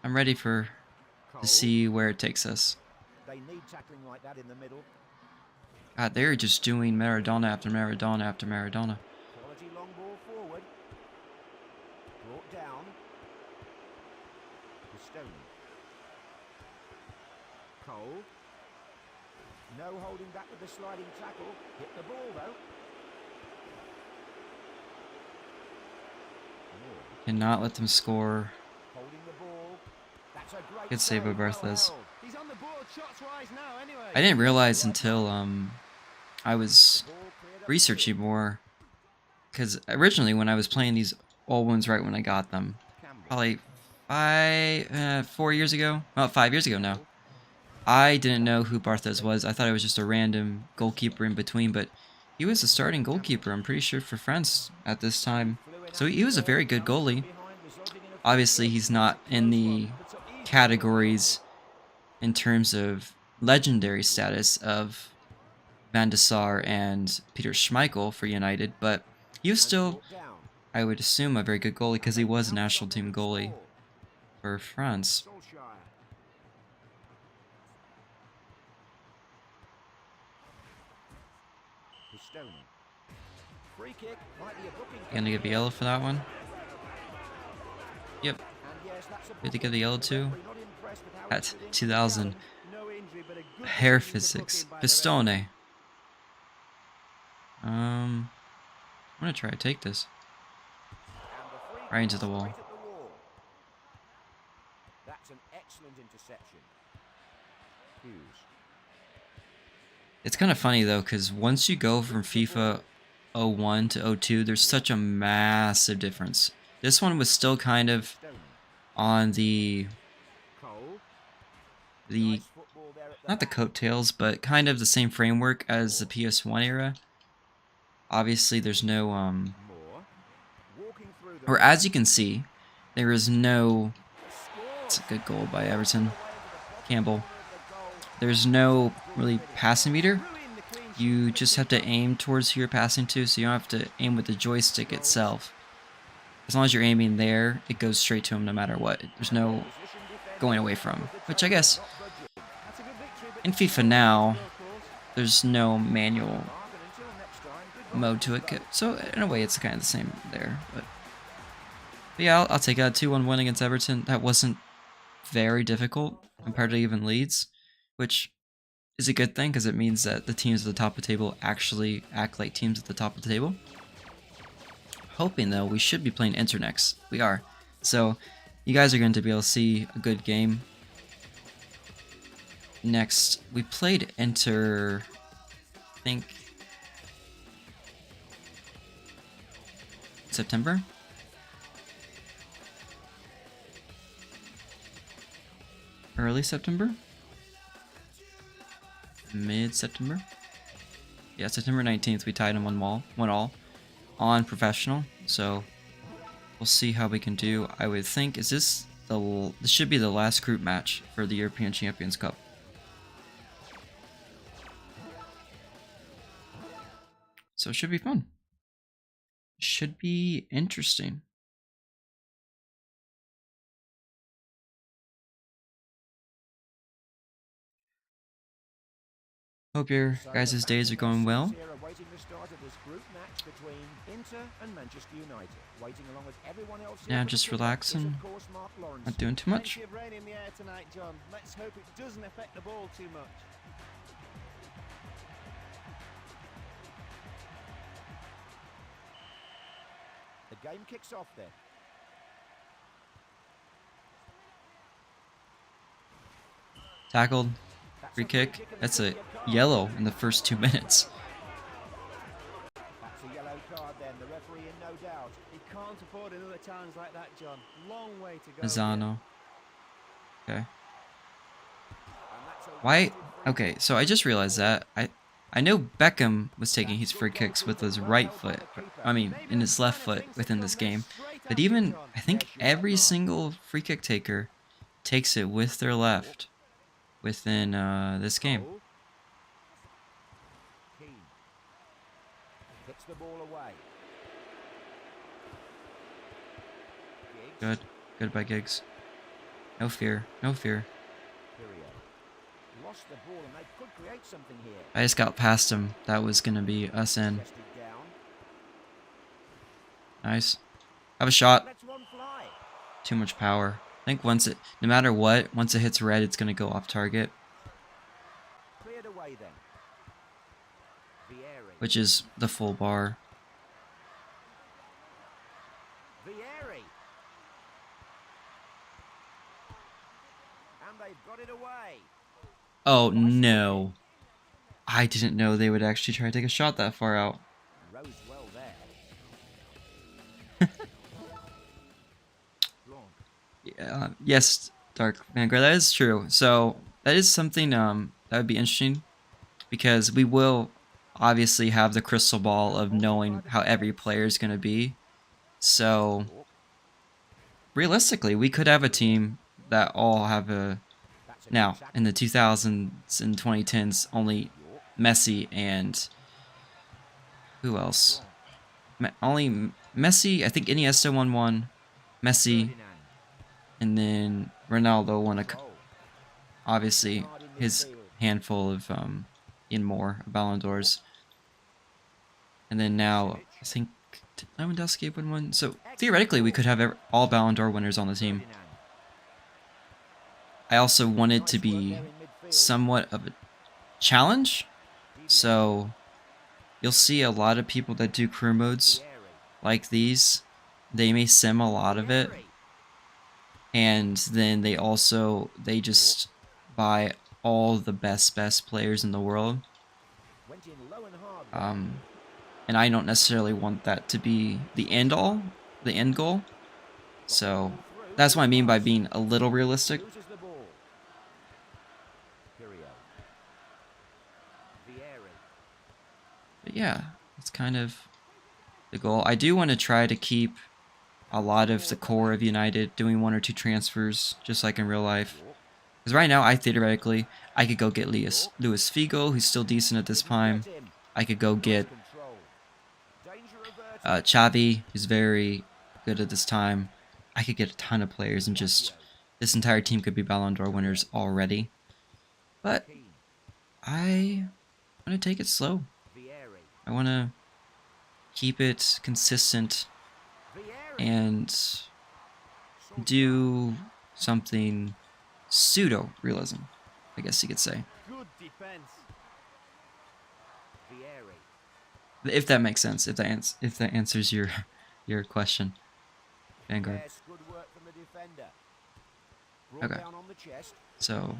I'm ready to see where it takes us. They need tackling like that in the middle. God, they're just doing Maradona after Maradona after Maradona. Quality long ball forward. Brought down. Stone. Cole. No holding back with the sliding tackle. Hit the ball though. Cannot let them score. Holding the ball. That's a great Good save by save. Berthes. He's on the board shots-wise now, anyway. I didn't realize until I was researching more, because originally when I was playing these old ones right when I got them, probably 4 years ago, well 5 years ago now, I didn't know who Berthes was. I thought it was just a random goalkeeper in between, but he was a starting goalkeeper, I'm pretty sure, for France at this time. So he was a very good goalie. Obviously, he's not in the categories in terms of legendary status of Van de Sar and Peter Schmeichel for United, but he was still, I would assume, a very good goalie because he was a national team goalie for France. Gonna give the yellow for that one. Yep. Good to get the yellow too. At 2000. Hair physics. Pistone. I'm gonna try to take this. Right into the wall. That's an excellent interception. Hughes. It's kind of funny though, because once you go from FIFA 01 to 02, there's such a massive difference. This one was still kind of on the not the coattails, but kind of the same framework as the PS1 era. Obviously, there's no, or as you can see, there is no, it's a good goal by Everton, Campbell. There's no really passing meter. You just have to aim towards who you're passing to, so you don't have to aim with the joystick itself. As long as you're aiming there, it goes straight to him no matter what. There's no going away from, which I guess in FIFA now, there's no manual mode to it, so in a way it's kind of the same there. But yeah, I'll take a 2-1 win against Everton. That wasn't very difficult compared to even Leeds, which is a good thing because it means that the teams at the top of the table actually act like teams at the top of the table. Hoping though, we should be playing Inter next. We are. So you guys are going to be able to see a good game. Next, we played Inter, I think, September? Early September? Mid-September? Yeah, September 19th, we tied them 1-1 on professional, so we'll see how we can do. I would think, this should be the last group match for the European Champions Cup. So it should be fun. Should be interesting. Hope your guys' days are going well. Now just relaxing, not doing too much. Let's hope it doesn't affect the ball too much. The game kicks off there. Tackled, free kick. That's a yellow in the first 2 minutes. That's a yellow card then. The referee in no doubt. He can't afford another challenge like that, John. Long way to go. Mazzano. Okay. Why? Okay, so I just realized that. I know Beckham was taking his free kicks with his right foot. I mean, in his left foot within this game. But even, I think every single free kick taker takes it with their left within this game. Hits the ball away. Good. Good by Giggs. No fear. No fear. Lost the ball and they could create something here. I just got past him. That was going to be us in. Nice. Have a shot. Too much power. I think once it, no matter what, once it hits red, it's going to go off target. Cleared away then. Which is the full bar. And they've got it away. Oh no. I didn't know they would actually try to take a shot that far out. Rose well there. Yeah, yes, Dark Vanguard, that is true. So that is something that would be interesting because we will obviously have the crystal ball of knowing how every player is going to be. So realistically, we could have a team that all have a now in the 2000s and 2010s only Messi and who else? Only Messi. I think Iniesta won one. Messi. And then Ronaldo won obviously his handful of in more Ballon d'Ors. And then now I think Lewandowski won one. So theoretically we could have all Ballon d'Or winners on the team. I also want it to be somewhat of a challenge. So you'll see a lot of people that do career modes like these. They may sim a lot of it. And then they just buy all the best players in the world. And I don't necessarily want that to be the end goal. So that's what I mean by being a little realistic. But yeah, it's kind of the goal. I do want to try to keep a lot of the core of United, doing 1 or 2 transfers, just like in real life. Because right now, I could go get Luis Figo, who's still decent at this time. I could go get Xavi, who's very good at this time. I could get a ton of players, and just this entire team could be Ballon d'Or winners already. But I want to take it slow. I want to keep it consistent and do something pseudo-realism, I guess you could say. Good defense. If that makes sense, if that answers your question, Vanguard. Okay. So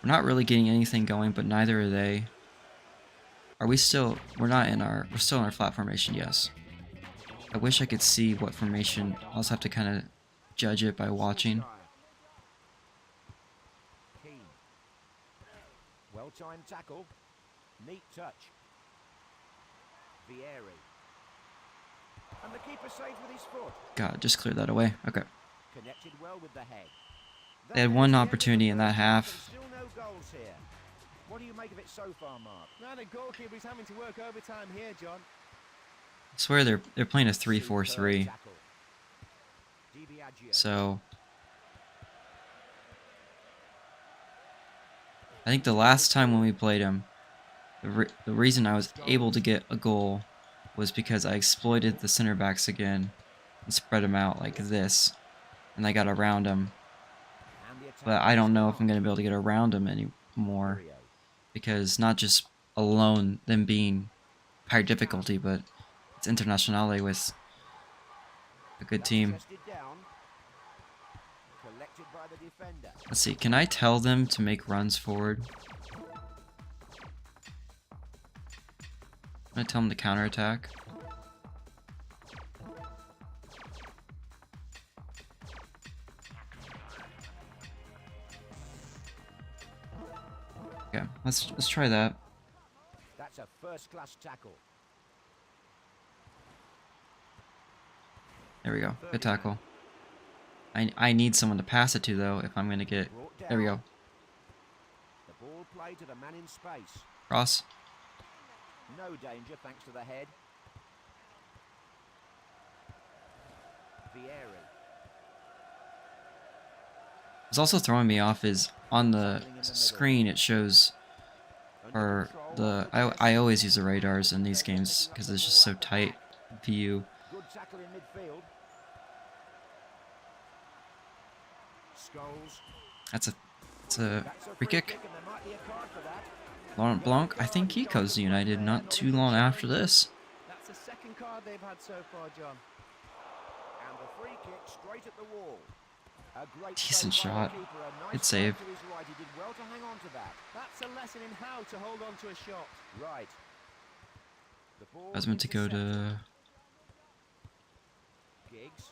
we're not really getting anything going, but neither are they. Are we still? We're still in our flat formation. Yes. I wish I could see what formation. I'll just have to kind of judge it by watching. Well-timed tackle. Neat touch. Vieri. And the keeper saves with his foot. God, just clear that away. Okay. Connected well with the head. They had one opportunity in that half. Still no goals here. What do you make of it so far, Mark? Now the goalkeeper is having to work overtime here, John. I swear they're playing a 3-4-3. So I think the last time when we played him, the reason I was able to get a goal was because I exploited the center backs again and spread them out like this, and I got around them. But I don't know if I'm going to be able to get around them anymore, because not just alone them being higher difficulty, but it's Internazionale with a good team. Let's see, can I tell them to make runs forward? I'm going to tell them to counterattack. Okay, let's try that. That's a first-class tackle. There we go. Good tackle. I need someone to pass it to, though, if I'm going to get... There we go. The ball played to the man in space. Cross. No danger thanks to the head. Vieri. What's also throwing me off is on the screen it shows, or I always use the radars in these games because it's just so tight view. Good tackle in midfield. It's a free kick. Laurent Blanc, I think he goes to United not too long after this. That's the second card they've had so far, John. And the free kick straight at the wall. A great Decent save by the shot. keeper, a nice Good save. to his right. He did well to hang on to that. That's a lesson in how to hold on to a shot. Right. The ball I was meant to go to... Giggs.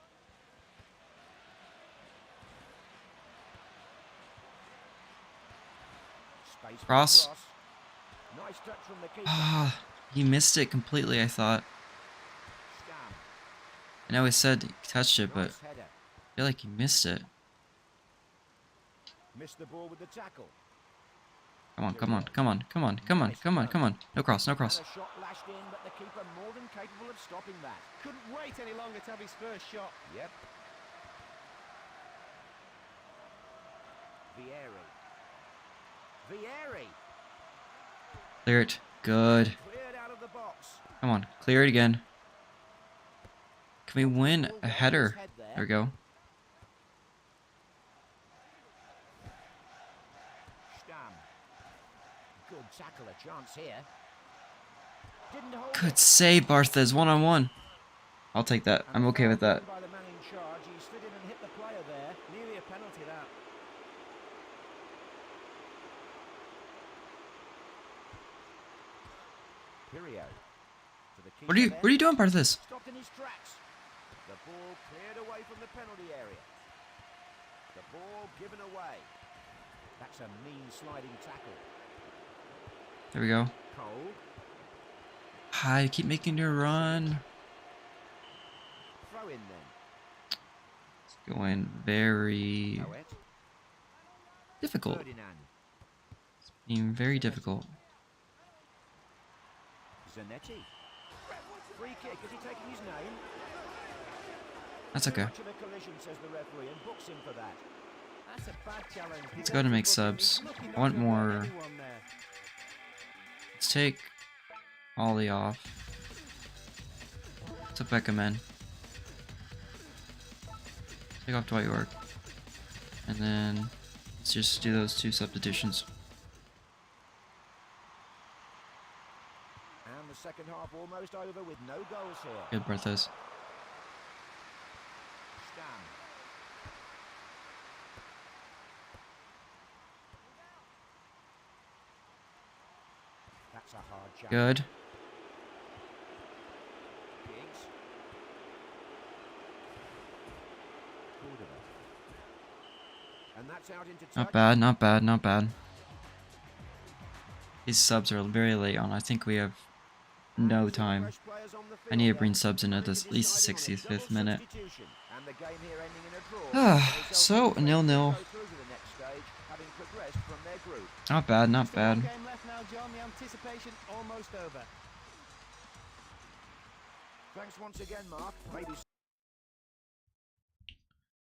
Space for Cross. cross. Nice touch from the keeper. Ah, he missed it completely, I thought. Scam. I know he said he touched it, but Nice header. I feel like he missed it. Missed the ball with the tackle. Come on, come on, come on, come on, come on, come on, come on. No cross, no cross. And a shot lashed in, but the keeper more than capable of stopping that. Couldn't wait any longer to have his first shot. Yep. Vieri. Vieri. Clear it. Good. Cleared out of the box. Come on, clear it again. Can we win a header? There we go. Stam. Good tackle, a chance here. Didn't hold Good it. save, Barthez, one-on-one. I'll take that. I'm okay with that. By the man in charge, he slid in and hit the player there. Nearly a penalty, that. Pirio. What are you doing, Barthez? Stopped in his tracks. The ball cleared away from the penalty area. The ball given away. That's a mean sliding tackle. There we go. Cole. I keep making you run. Throw in then. It's going very Poet. difficult. Ferdinand. Being very difficult. Zanetti. Free kick. Is he taking his name? That's okay. Much of a collision, says the referee, and books him for that. That's a bad challenge. Let's go ahead and make subs. I want more. Let's take Ollie off. Put Beckham in. Take off Dwight York. And then let's just do those 2 substitutions. And the second half almost over with no goals here. Good, Barthos. Stam. That's a hard challenge. Good. Giggs. Cordova. And that's out into touch. Not bad, not bad, not bad. These subs are very late on. I think we have no time. I need to bring subs in at this, at least the 65th minute. So, 0-0. Not bad, not bad. Thanks once again, Mark. Maybe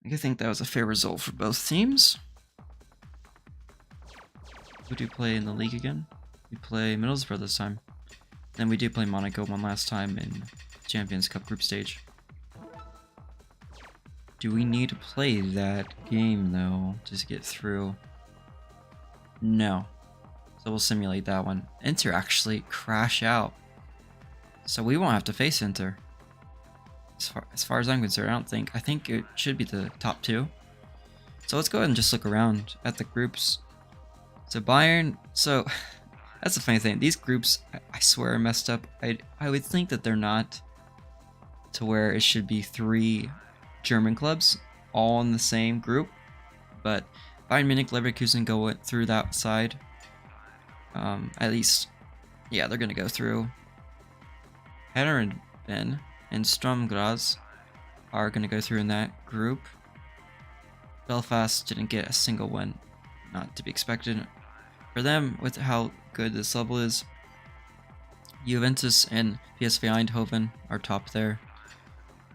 I think that was a fair result for both teams. Who do we play in the league again? We play Middlesbrough this time. Then we do play Monaco one last time in Champions Cup group stage. Do we need to play that game though to get through? No. So we'll simulate that one. Inter actually crash out. So we won't have to face Inter. As far as I'm concerned, I think it should be the top 2. So let's go ahead and just look around at the groups. So Bayern, so that's the funny thing. These groups, I swear, are messed up. I would think that they're not to where it should be 3 German clubs all in the same group. But Bayern Munich, Leverkusen go through that side. At least, yeah, they're gonna go through. Herren and Sturm Graz are gonna go through in that group. Belfast didn't get a single win, not to be expected for them with how good this level is. Juventus and PSV Eindhoven are top there.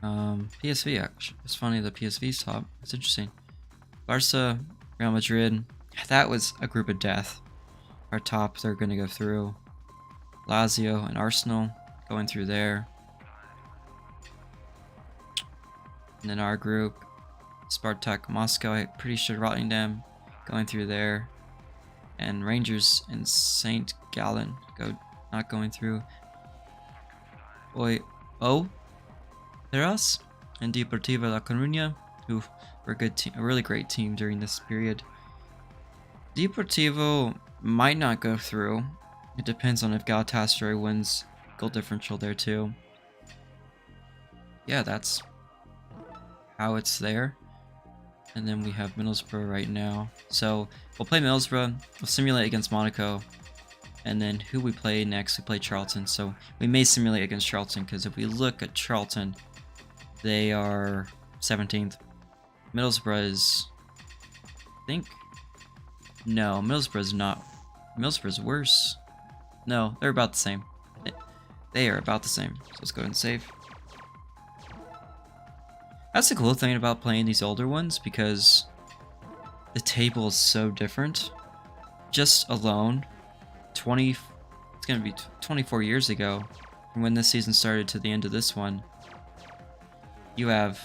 PSV, actually, it's funny that PSV's top. It's interesting. Barca, Real Madrid, that was a group of death. Our top, they're gonna go through. Lazio and Arsenal going through there. And then our group, Spartak Moscow, I'm pretty sure Rotterdam going through there. And Rangers and St. Gallen not going through. They're us. And Deportivo La Coruña, who were a really great team during this period. Deportivo might not go through. It depends on if Galatasaray wins goal differential there too. Yeah, that's how it's there. And then we have Middlesbrough right now. So we'll play Middlesbrough, we'll simulate against Monaco, and then who we play next, we play Charlton. So we may simulate against Charlton, because if we look at Charlton, they are 17th. Middlesbrough is, I think, no, Middlesbrough is not. Middlesbrough is worse. No, they're about the same. They are about the same. So let's go ahead and save. That's the cool thing about playing these older ones, because the table is so different. Just alone, it's gonna be 24 years ago from when this season started to the end of this one. You have,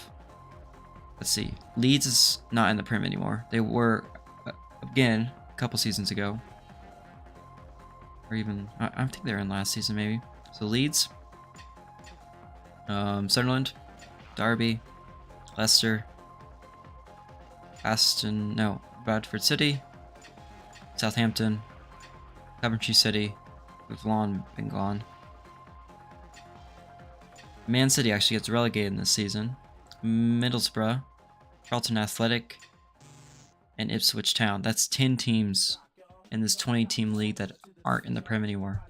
let's see, Leeds is not in the Prem anymore. They were, again, a couple seasons ago. Or even, I think they were in last season maybe. So Leeds, Sunderland, Derby, Leicester, Bradford City, Southampton, Coventry City, we've long been gone. Man City actually gets relegated this season. Middlesbrough, Charlton Athletic, and Ipswich Town. That's 10 teams in this 20-team league that aren't in the Prem anymore.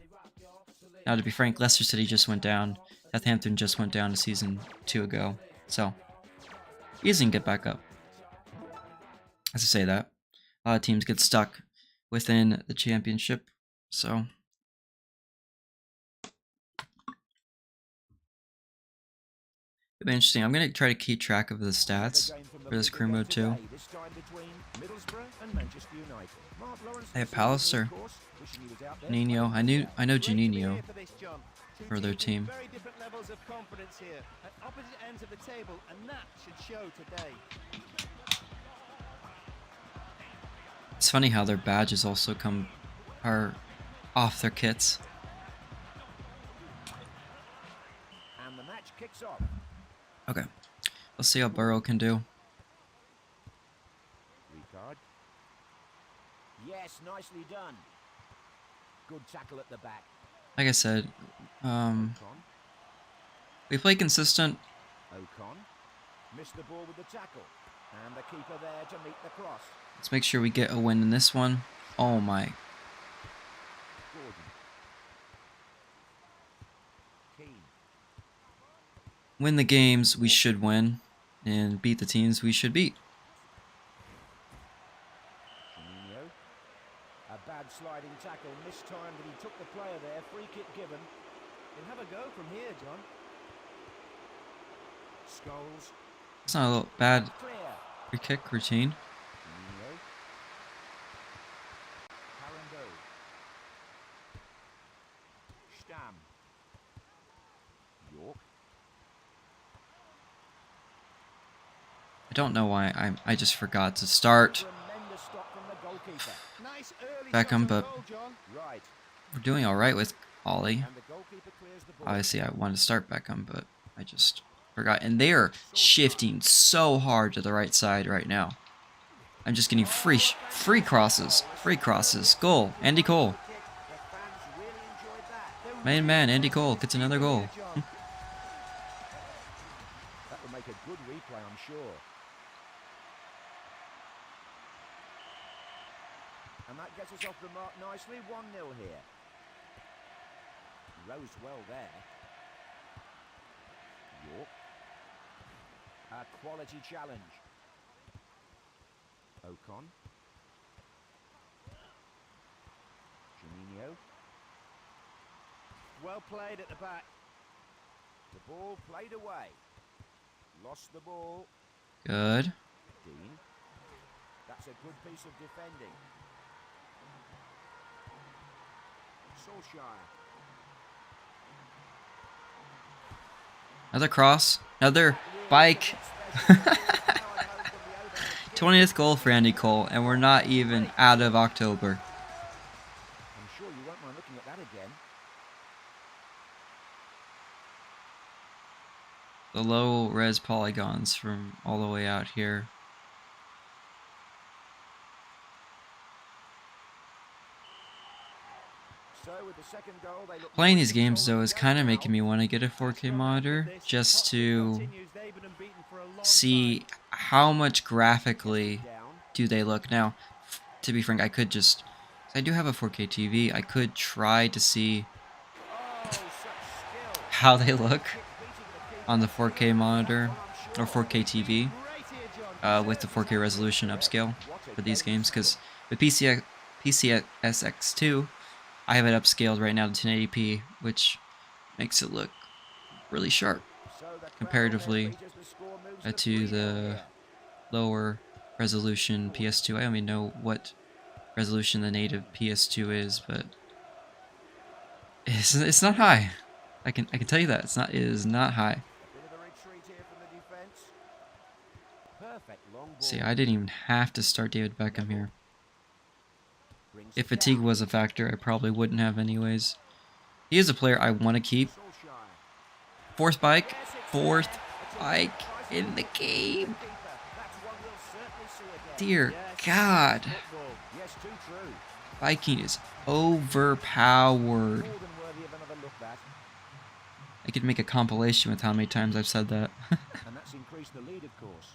Now, to be frank, Leicester City just went down. Southampton just went down a season 2 ago. So, easy to get back up. As I say that, a lot of teams get stuck within the championship. So, it'll be interesting. I'm going to try to keep track of the stats for this career mode too. They have Pallister, Janino. I know Janino for their team. Very different levels of confidence here at opposite ends of the table, and that should show today. It's funny how their badges also are off their kits. And the match kicks off. Okay, let's see how Burrow can do. Ricard. Yes, nicely done. Good tackle at the back. Like I said, Ocon. we play consistent. Ocon. Missed the ball with the tackle. And the keeper there to meet the cross. Let's make sure we get a win in this one. Oh my. Gordon. Keane. Win the games we should win, and beat the teams we should beat. Janino. A bad sliding tackle. Missed time that he took the player there. Free kick given. He'll have a go from here, John. Scholes. It's not a little bad Clear. free kick routine. Janino. Carando. Stam. York. I don't know why I just forgot to start Tremendous stop from the goalkeeper. Nice early Beckham, shot on but goal, John. Right. we're doing all right with Ollie. And the goalkeeper clears the ball. Obviously, I wanted to start Beckham, but I just forgot. And they are shifting so hard to the right side right now. I'm just getting free crosses. Free crosses. Goal. Andy Cole. The fans really enjoyed that. Main man, Andy Cole gets another goal. That would make a good replay, I'm sure. And that gets us off the mark nicely. 1-0 here. Rose well there. York. A quality challenge. Ocon. Janino. Well played at the back. The ball played away. Lost the ball. Good. Dean. That's a good piece of defending. Solskjaer. Another cross. Another bike. 20th goal for Andy Cole, and we're not even out of October. I'm sure you won't mind looking at that again. The low res polygons from all the way out here. So with the second goal, they look Playing these games though is kind of making me want to get a 4K monitor just to see how much graphically do they look. Now, to be frank, I could just, I do have a 4K TV, I could try to see how they look on the 4K monitor or 4K TV with the 4K resolution upscale for these games, because with PCSX2 I have it upscaled right now to 1080p, which makes it look really sharp comparatively to the lower resolution PS2. I don't even know what resolution the native PS2 is, but it's not high. I can tell you that it is not high. See, I didn't even have to start David Beckham here. If fatigue was a factor, I probably wouldn't have anyways. He is a player I want to keep. Fourth bike in the game. Dear God. Biking is overpowered. I could make a compilation with how many times I've said that. And that's increased the lead, of course.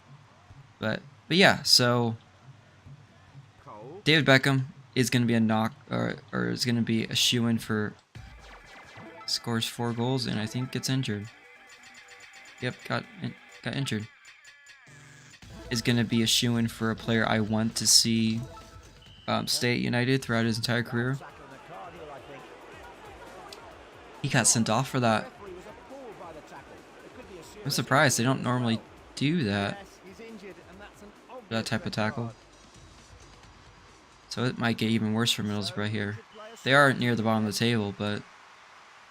But yeah, so David Beckham is going to be a knock, or is going to be a shoe-in for scores 4 goals and I think gets injured. Yep, got injured. Is going to be a shoo-in for a player I want to see stay at United throughout his entire career. He got sent off for that. I'm surprised. They don't normally do that. That type of tackle. So it might get even worse for Middlesbrough here. They aren't near the bottom of the table, but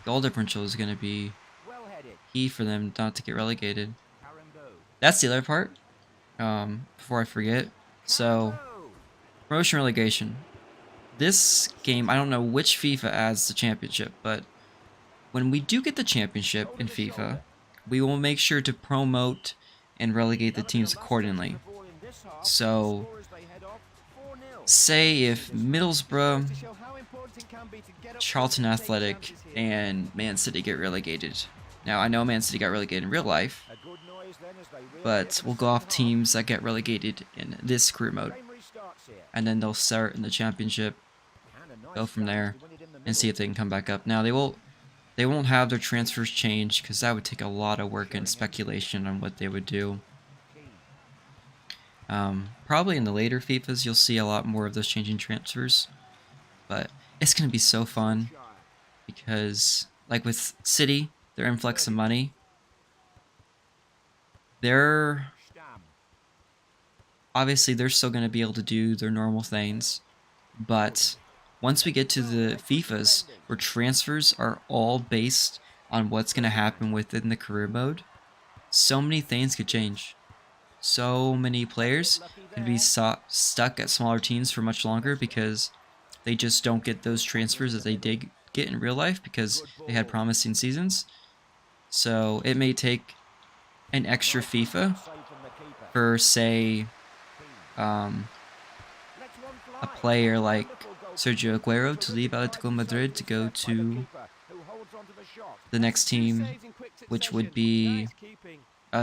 goal differential is going to be key for them not to get relegated. That's the other part. Before I forget. So, promotion relegation. This game, I don't know which FIFA adds the championship, but when we do get the championship in FIFA, we will make sure to promote and relegate the teams accordingly. So, say if Middlesbrough, Charlton Athletic, and Man City get relegated. Now, I know Man City got relegated in real life, but we'll go off teams that get relegated in this career mode. And then they'll start in the championship, go from there, and see if they can come back up. Now, they won't have their transfers changed, because that would take a lot of work and speculation on what they would do. Probably in the later FIFAs, you'll see a lot more of those changing transfers. But it's going to be so fun, because, like with City, their influx of money, obviously they're still going to be able to do their normal things, but once we get to the FIFAs where transfers are all based on what's going to happen within the career mode, so many things could change. So many players can be stuck at smaller teams for much longer because they just don't get those transfers that they did get in real life because they had promising seasons. So it may take an extra FIFA for, say, a player like Sergio Aguero to leave Atletico Madrid to go to the next team, which would be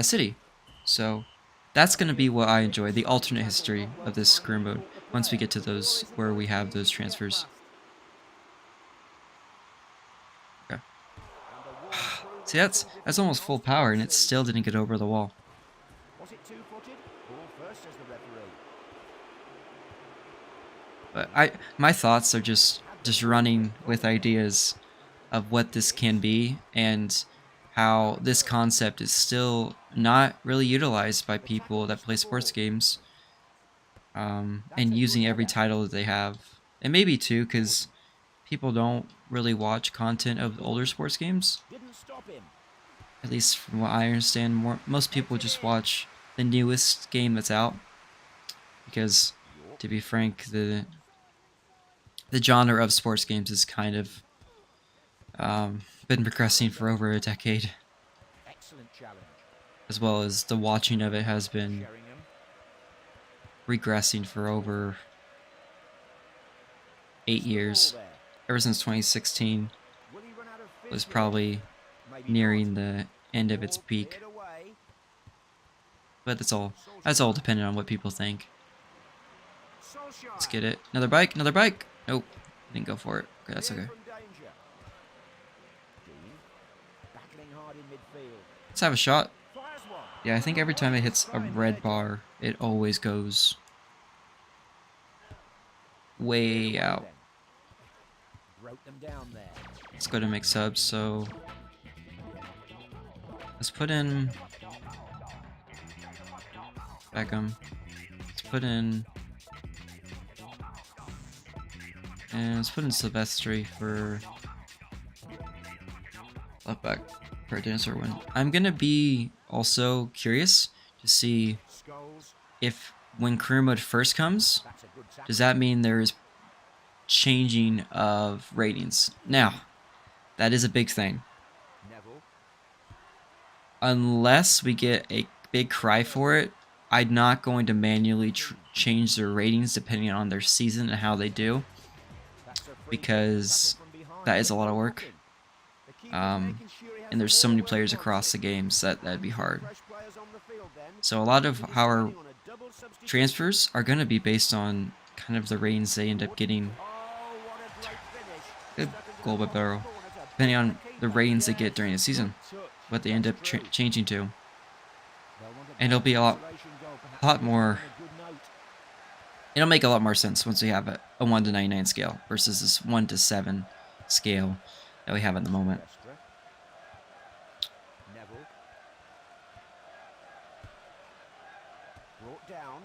City. So that's going to be what I enjoy, the alternate history of this career mode, once we get to those where we have those transfers. Okay. See, that's almost full power, and it still didn't get over the wall. But my thoughts are just running with ideas of what this can be and how this concept is still not really utilized by people that play sports games, and using every title that they have. And maybe too, because people don't really watch content of older sports games. At least from what I understand, most people just watch the newest game that's out. Because, to be frank, the genre of sports games has kind of been progressing for over a decade. As well as the watching of it has been regressing for over 8 years. Ever since 2016 was probably nearing the end of its peak. But that's all dependent on what people think. Let's get it. Another bike, another bike! Nope, didn't go for it. Okay, that's okay. Let's have a shot. Yeah, I think every time it hits a red bar, it always goes way out. Let's go to make subs, so let's put in Beckham. Let's put in Silvestri for left back for Dennis Irwin. I'm gonna be also curious to see if when career mode first comes, does that mean there's changing of ratings? Now, that is a big thing. Unless we get a big cry for it, I'm not going to manually change their ratings depending on their season and how they do, because that is a lot of work. And there's so many players across the games that'd be hard. So a lot of our transfers are going to be based on kind of the ratings they end up getting. Good goal by Barrow. Depending on the ratings they get during the season, what they end up changing to, and it'll be a lot more. It'll make a lot more sense once we have a 1 to 99 scale versus this 1 to 7 scale that we have at the moment. Neville. Brought down.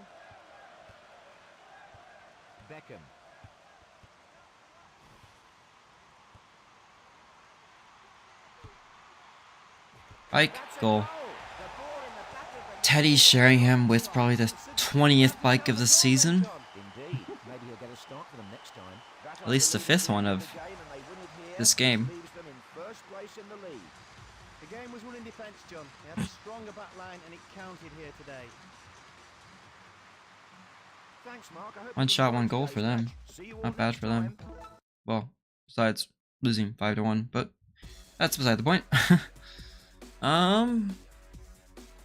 Beckham. Bike, goal. Teddy Sheringham with probably the 20th bike of the season. Indeed. Maybe he'll get a start for them next time. At least the 5th one of this game. Leaves them in first place in the league. The game was won in defence, John. They had a stronger back line and it counted here today. Thanks, Mark. I hope One you shot, enjoyed one goal today's for them. match. See you all Not bad next for them. time. Well, besides losing 5 to 1, but that's beside the point.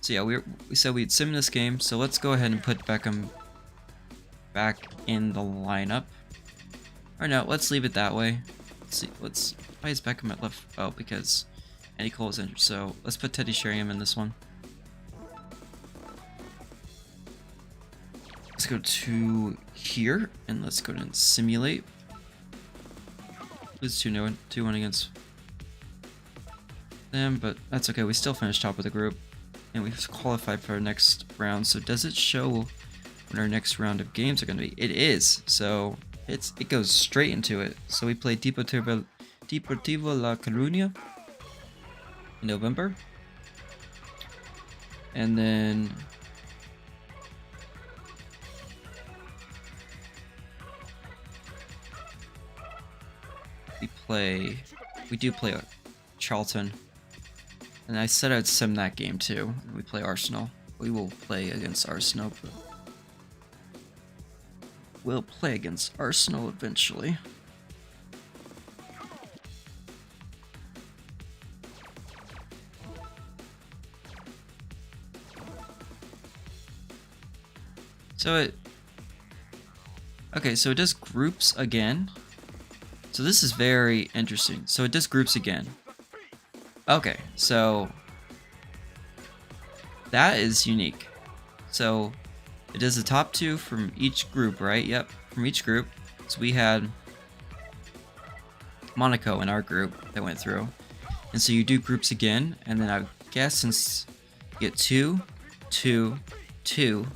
So yeah, we said we'd sim this game, so let's go ahead and put Beckham back in the lineup. Or no, let's leave it that way. Let's see, why is Beckham at left? Oh, because Andy Cole is injured. So let's put Teddy Sheringham in this one. Let's go to here and let's go and simulate. Lose 2-1 against them, but that's okay. We still finished top of the group and we've qualified for our next round. So does it show when our next round of games are going to be? It is. So it goes straight into it. So we play Deportivo La Coruña in November, and then we do play Charlton, and I said I'd sim that game too. We play Arsenal. We will play against Arsenal. But we'll play against Arsenal eventually. So so it does groups again. So this is very interesting. So it does groups again. Okay, so that is unique. So it does the top 2 from each group, right? Yep, from each group. So we had Monaco in our group that went through. And so you do groups again, and then I guess since you get 2, 2, 2,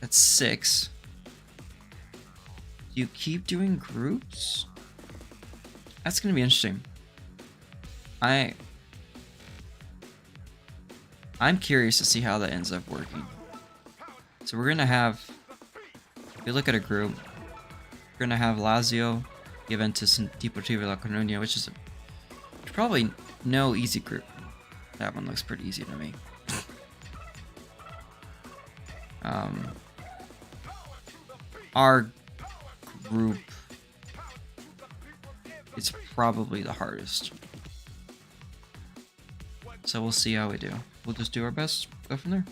that's 6. You keep doing groups? That's gonna be interesting. I'm curious to see how that ends up working. So we're gonna have, if you look at a group, we're gonna have Lazio, Juventus, and Deportivo La Coruña, which is probably no easy group. That one looks pretty easy to me. Our group is probably the hardest. So we'll see how we do. We'll just do our best, go from there.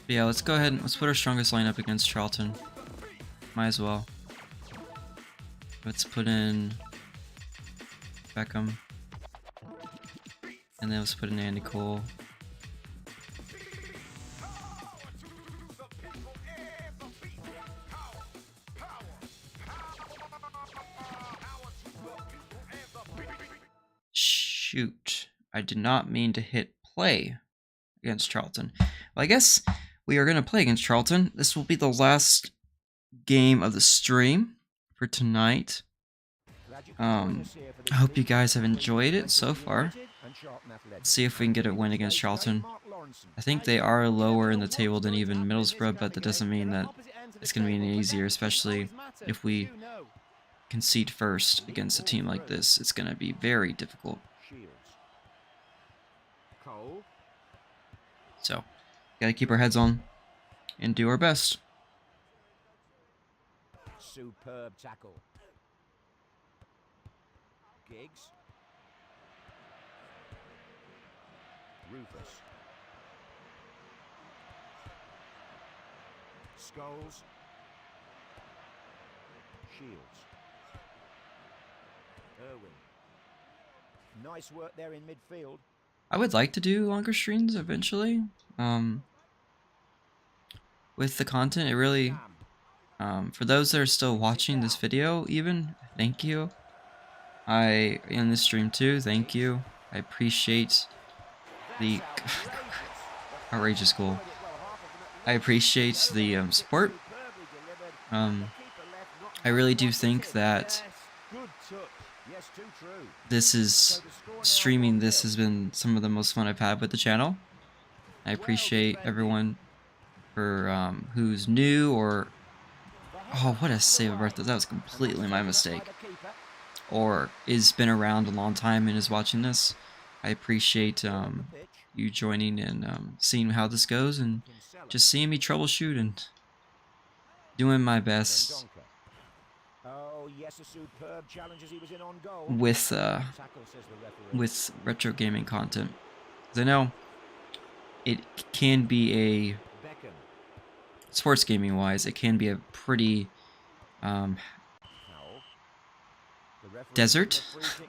But yeah, let's go ahead and let's put our strongest lineup against Charlton. Might as well. Let's put in Beckham. And then let's put in Andy Cole. Shoot, I did not mean to hit play against Charlton. Well, I guess we are going to play against Charlton. This will be the last game of the stream for tonight. I hope you guys have enjoyed it so far. Let's see if we can get a win against Charlton. I think they are lower in the table than even Middlesbrough, but that doesn't mean that it's going to be any easier, especially if we concede first against a team like this. It's going to be very difficult. So, gotta keep our heads on and do our best. Superb tackle. Giggs. Rufus. Scholes. Shields. Irwin. Nice work there in midfield. I would like to do longer streams eventually. With the content, it really, for those that are still watching this video, even, thank you. In this stream too, thank you. I appreciate the outrageous goal. I appreciate the support. I really do think that this is streaming. This has been some of the most fun I've had with the channel. I appreciate everyone for who's new or what a save of Bertha. That was completely my mistake. Or is been around a long time and is watching this. I appreciate you joining and seeing how this goes and just seeing me troubleshoot and doing my best with retro gaming content. Because I know it can be a sports gaming wise, it can be a pretty desert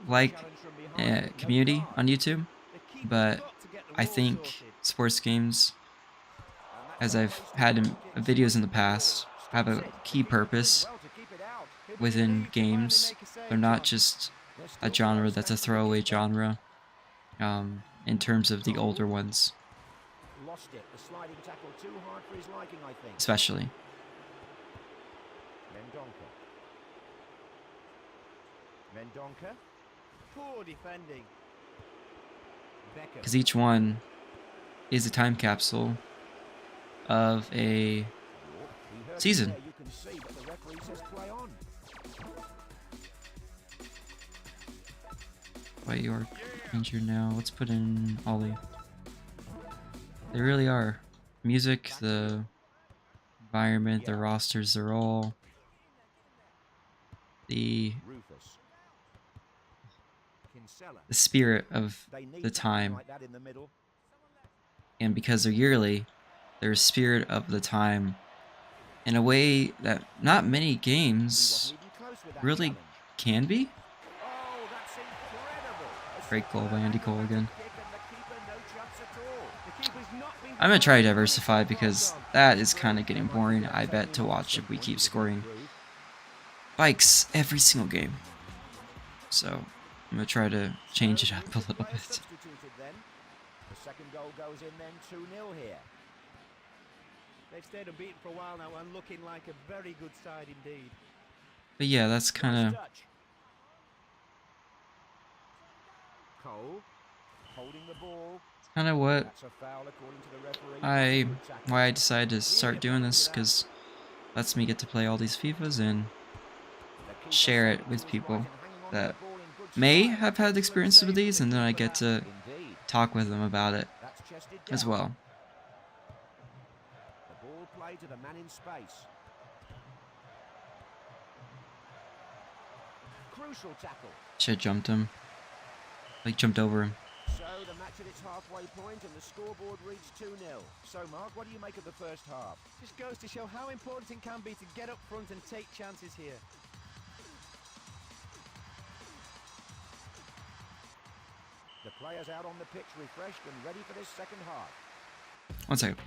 like community on YouTube, but I think sports games, as I've had in videos in the past, have a key purpose within games. They're not just a genre that's a throwaway genre in terms of the older ones, especially. Mendonca. Poor defending. Because each one is a time capsule of a season. Wait, you're injured now. Let's put in Ollie. They really are. Music, the environment, the rosters, they're all the spirit of the time. And because they're yearly, they're a spirit of the time in a way that not many games really can be. Great goal by Andy Cole again. I'm going to try to diversify because that is kind of getting boring, I bet, to watch if we keep scoring bikes every single game. So I'm going to try to change it up a little bit. The second goal goes in then 2-0 here. They've stayed unbeaten for a while now and looking like a very good side indeed. But yeah, that's kind of Cole holding the ball. what That's a foul according to the referee. why I decided to start doing this, because it lets me get to play all these FIFAs and share it with people that may have had experiences with these, and then I get to talk with them about it as well. The ball played to the man in space. Crucial tackle. Should have jumped him. Like, jumped over him. So the match at its halfway point and the scoreboard reached 2-0. So Mark, what do you make of the first half? Just goes to show how important it can be to get up front and take chances here. The players out on the pitch refreshed and ready for this second half. 1 second.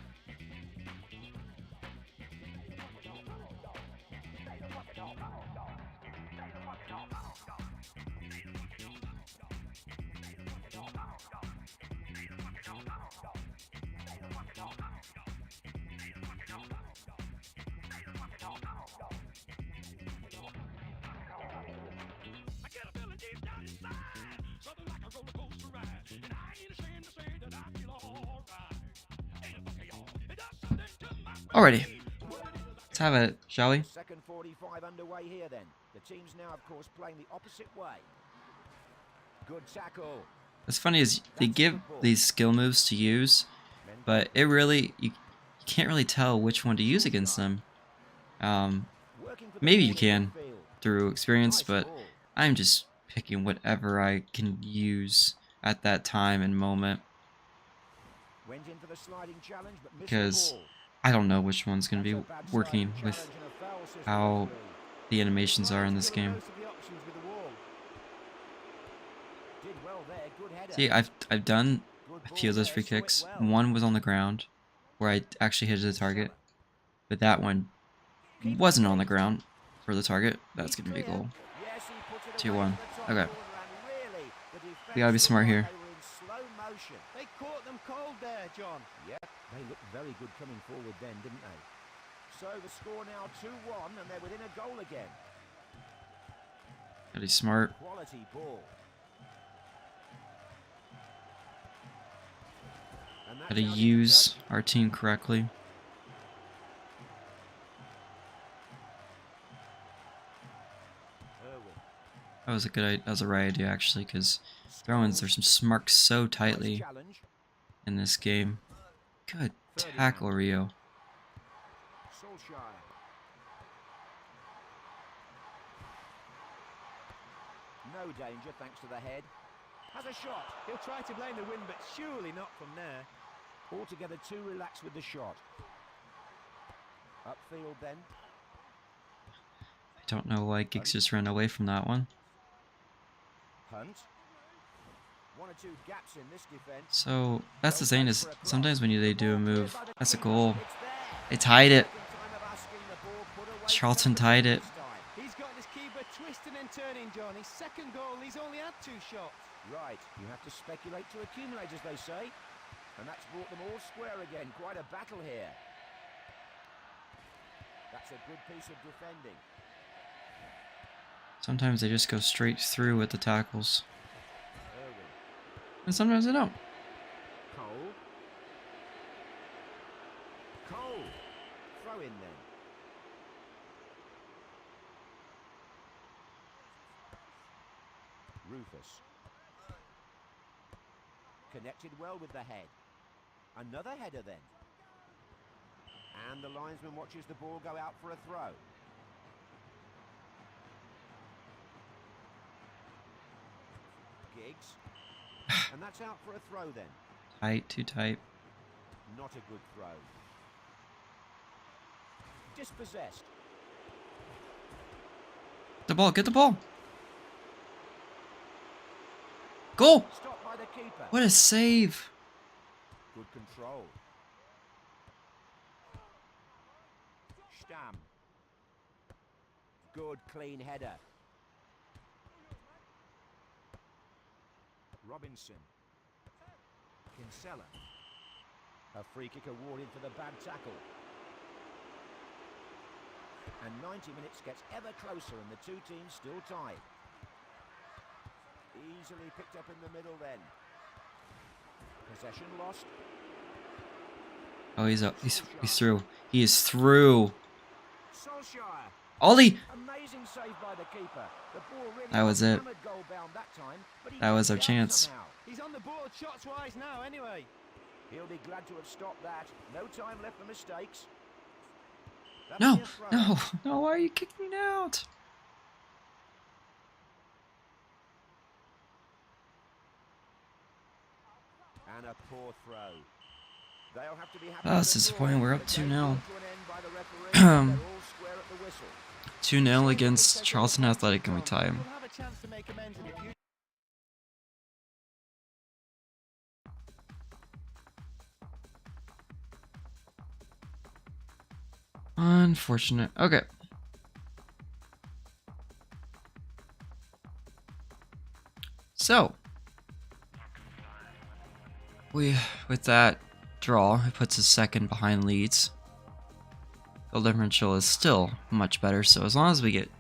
Alrighty, let's have it, shall we? Second 45 underway here then. The teams now, of course, playing the opposite way. Good tackle. What's funny is they give these skill moves to use, but it really, you can't really tell which one to use against them. Maybe you can through experience, but I'm just picking whatever I can use at that time and moment, because I don't know which one's going to be working with how the animations are in this game. Most of the options with the wall. Did well there, good header. See, I've done Good a ball few of those there, free saw it kicks. well. One was on the ground, where I actually hit the target, but that one Keeper wasn't on the saved. ground for the target. That's He's gonna be a clear. goal. Yes, he put it 2-1. away in the top Okay. corner, and really, the We gotta be defence smart looked here. like they were in slow motion. They caught them cold there, John. Yep, they looked very good coming forward then, didn't they? So the score now 2-1, and they're within a goal again. Gotta be smart. Quality ball. And that's Gotta out into use touch. our team correctly. Irwin. That was a that was a right idea actually, because throw-ins, there's some smarks so Nice tightly challenge. in this game. Good tackle, Rio. Solskjaer. No danger thanks to the head. Has a shot. He'll try to blame the wind, but surely not from there. Altogether too relaxed with the shot. Upfield then. I don't know why Giggs just ran away from that one. Hunt. One or two gaps in this defence. So that's the thing is sometimes when they do a move, that's a It's goal. there. They tied it. Second time of asking the ball put away Charlton from the tied it. this time. He's got this keeper twisting and turning, John. His second goal, he's only had 2 shots. Right, you have to speculate to accumulate, as they say. And that's brought them all square again. Quite a battle here. That's a good piece of defending. Sometimes they just go straight through with the tackles, Irwin. and sometimes they don't. Cole. Cole. Throw in then. Rufus. Connected well with the head. Another header then. And the linesman watches the ball go out for a throw. Giggs. And that's out for a throw then. Tight, too tight. Not a good throw. Dispossessed. The ball, get the ball. Goal! Stopped by the keeper. What a save! Good control. Stamm. Good clean header. Robinson. Kinsella. A free kick awarded for the bad tackle. And 90 minutes gets ever closer and the two teams still tied. Easily picked up in the middle then. Possession lost. Oh, he's up. He's through. He is through. Solskjaer. Ollie! Amazing save by the keeper. The ball really That was it. hammered goal bound that time, but he That was picked our it up chance. somehow. He's on the board shots-wise now, anyway. He'll be glad to have stopped that. No time left for mistakes. That'll No, be a throw. no, no, why are you kicking me out? And a poor throw. They'll have to be happy Oh, that's with the disappointing. draw. We're up The game 2-0. brought to an end by the referee. They're all square at the whistle. 2-0 against Charlton Athletic, and we tie him. We'll have a chance to make amends in the future. Unfortunate. Okay. So, with that draw, it puts us second behind Leeds. Goal differential is still much better, so as long as we get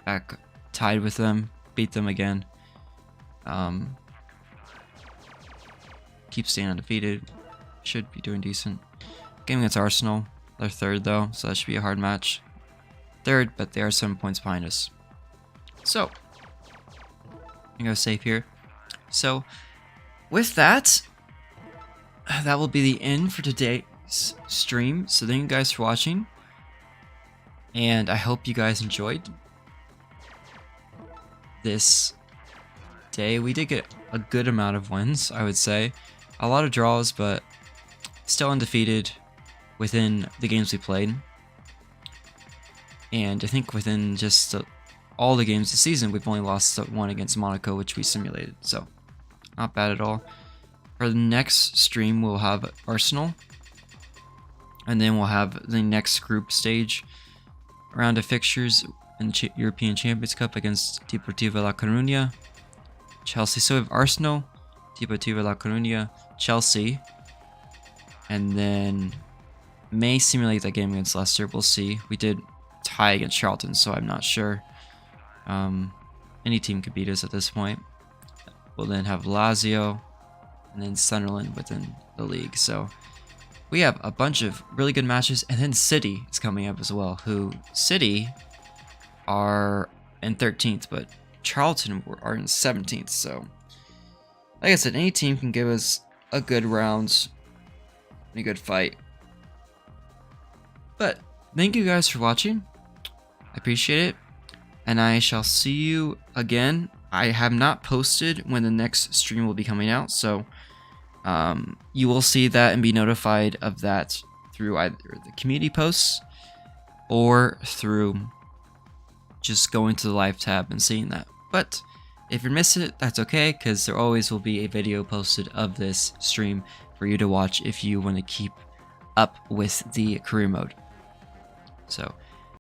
back tied with them, beat them again, keep staying undefeated, should be doing decent. Game against Arsenal, they're third though, so that should be a hard match. Third, but they are 7 points behind us. So, I'm gonna go safe here. So, with that, that will be the end for today's stream. So thank you guys for watching, and I hope you guys enjoyed this day. We did get a good amount of wins, I would say. A lot of draws, but still undefeated within the games we played. And I think within just all the games this season, we've only lost one against Monaco, which we simulated. So not bad at all. For the next stream, we'll have Arsenal. And then we'll have the next group stage round of fixtures in the European Champions Cup against Deportivo La Coruña, Chelsea. So we have Arsenal, Deportivo La Coruña, Chelsea. And then may simulate that game against Leicester. We'll see. We did tie against Charlton, so I'm not sure. Any team could beat us at this point. We'll then have Lazio and then Sunderland within the league. So we have a bunch of really good matches, and then City is coming up as well. City are in 13th, but Charlton are in 17th. So like I said, any team can give us a good round and a good fight. But thank you guys for watching. I appreciate it, and I shall see you again. I have not posted when the next stream will be coming out, so you will see that and be notified of that through either the community posts or through just going to the live tab and seeing that. But if you're missing it, that's okay, because there always will be a video posted of this stream for you to watch if you want to keep up with the career mode. So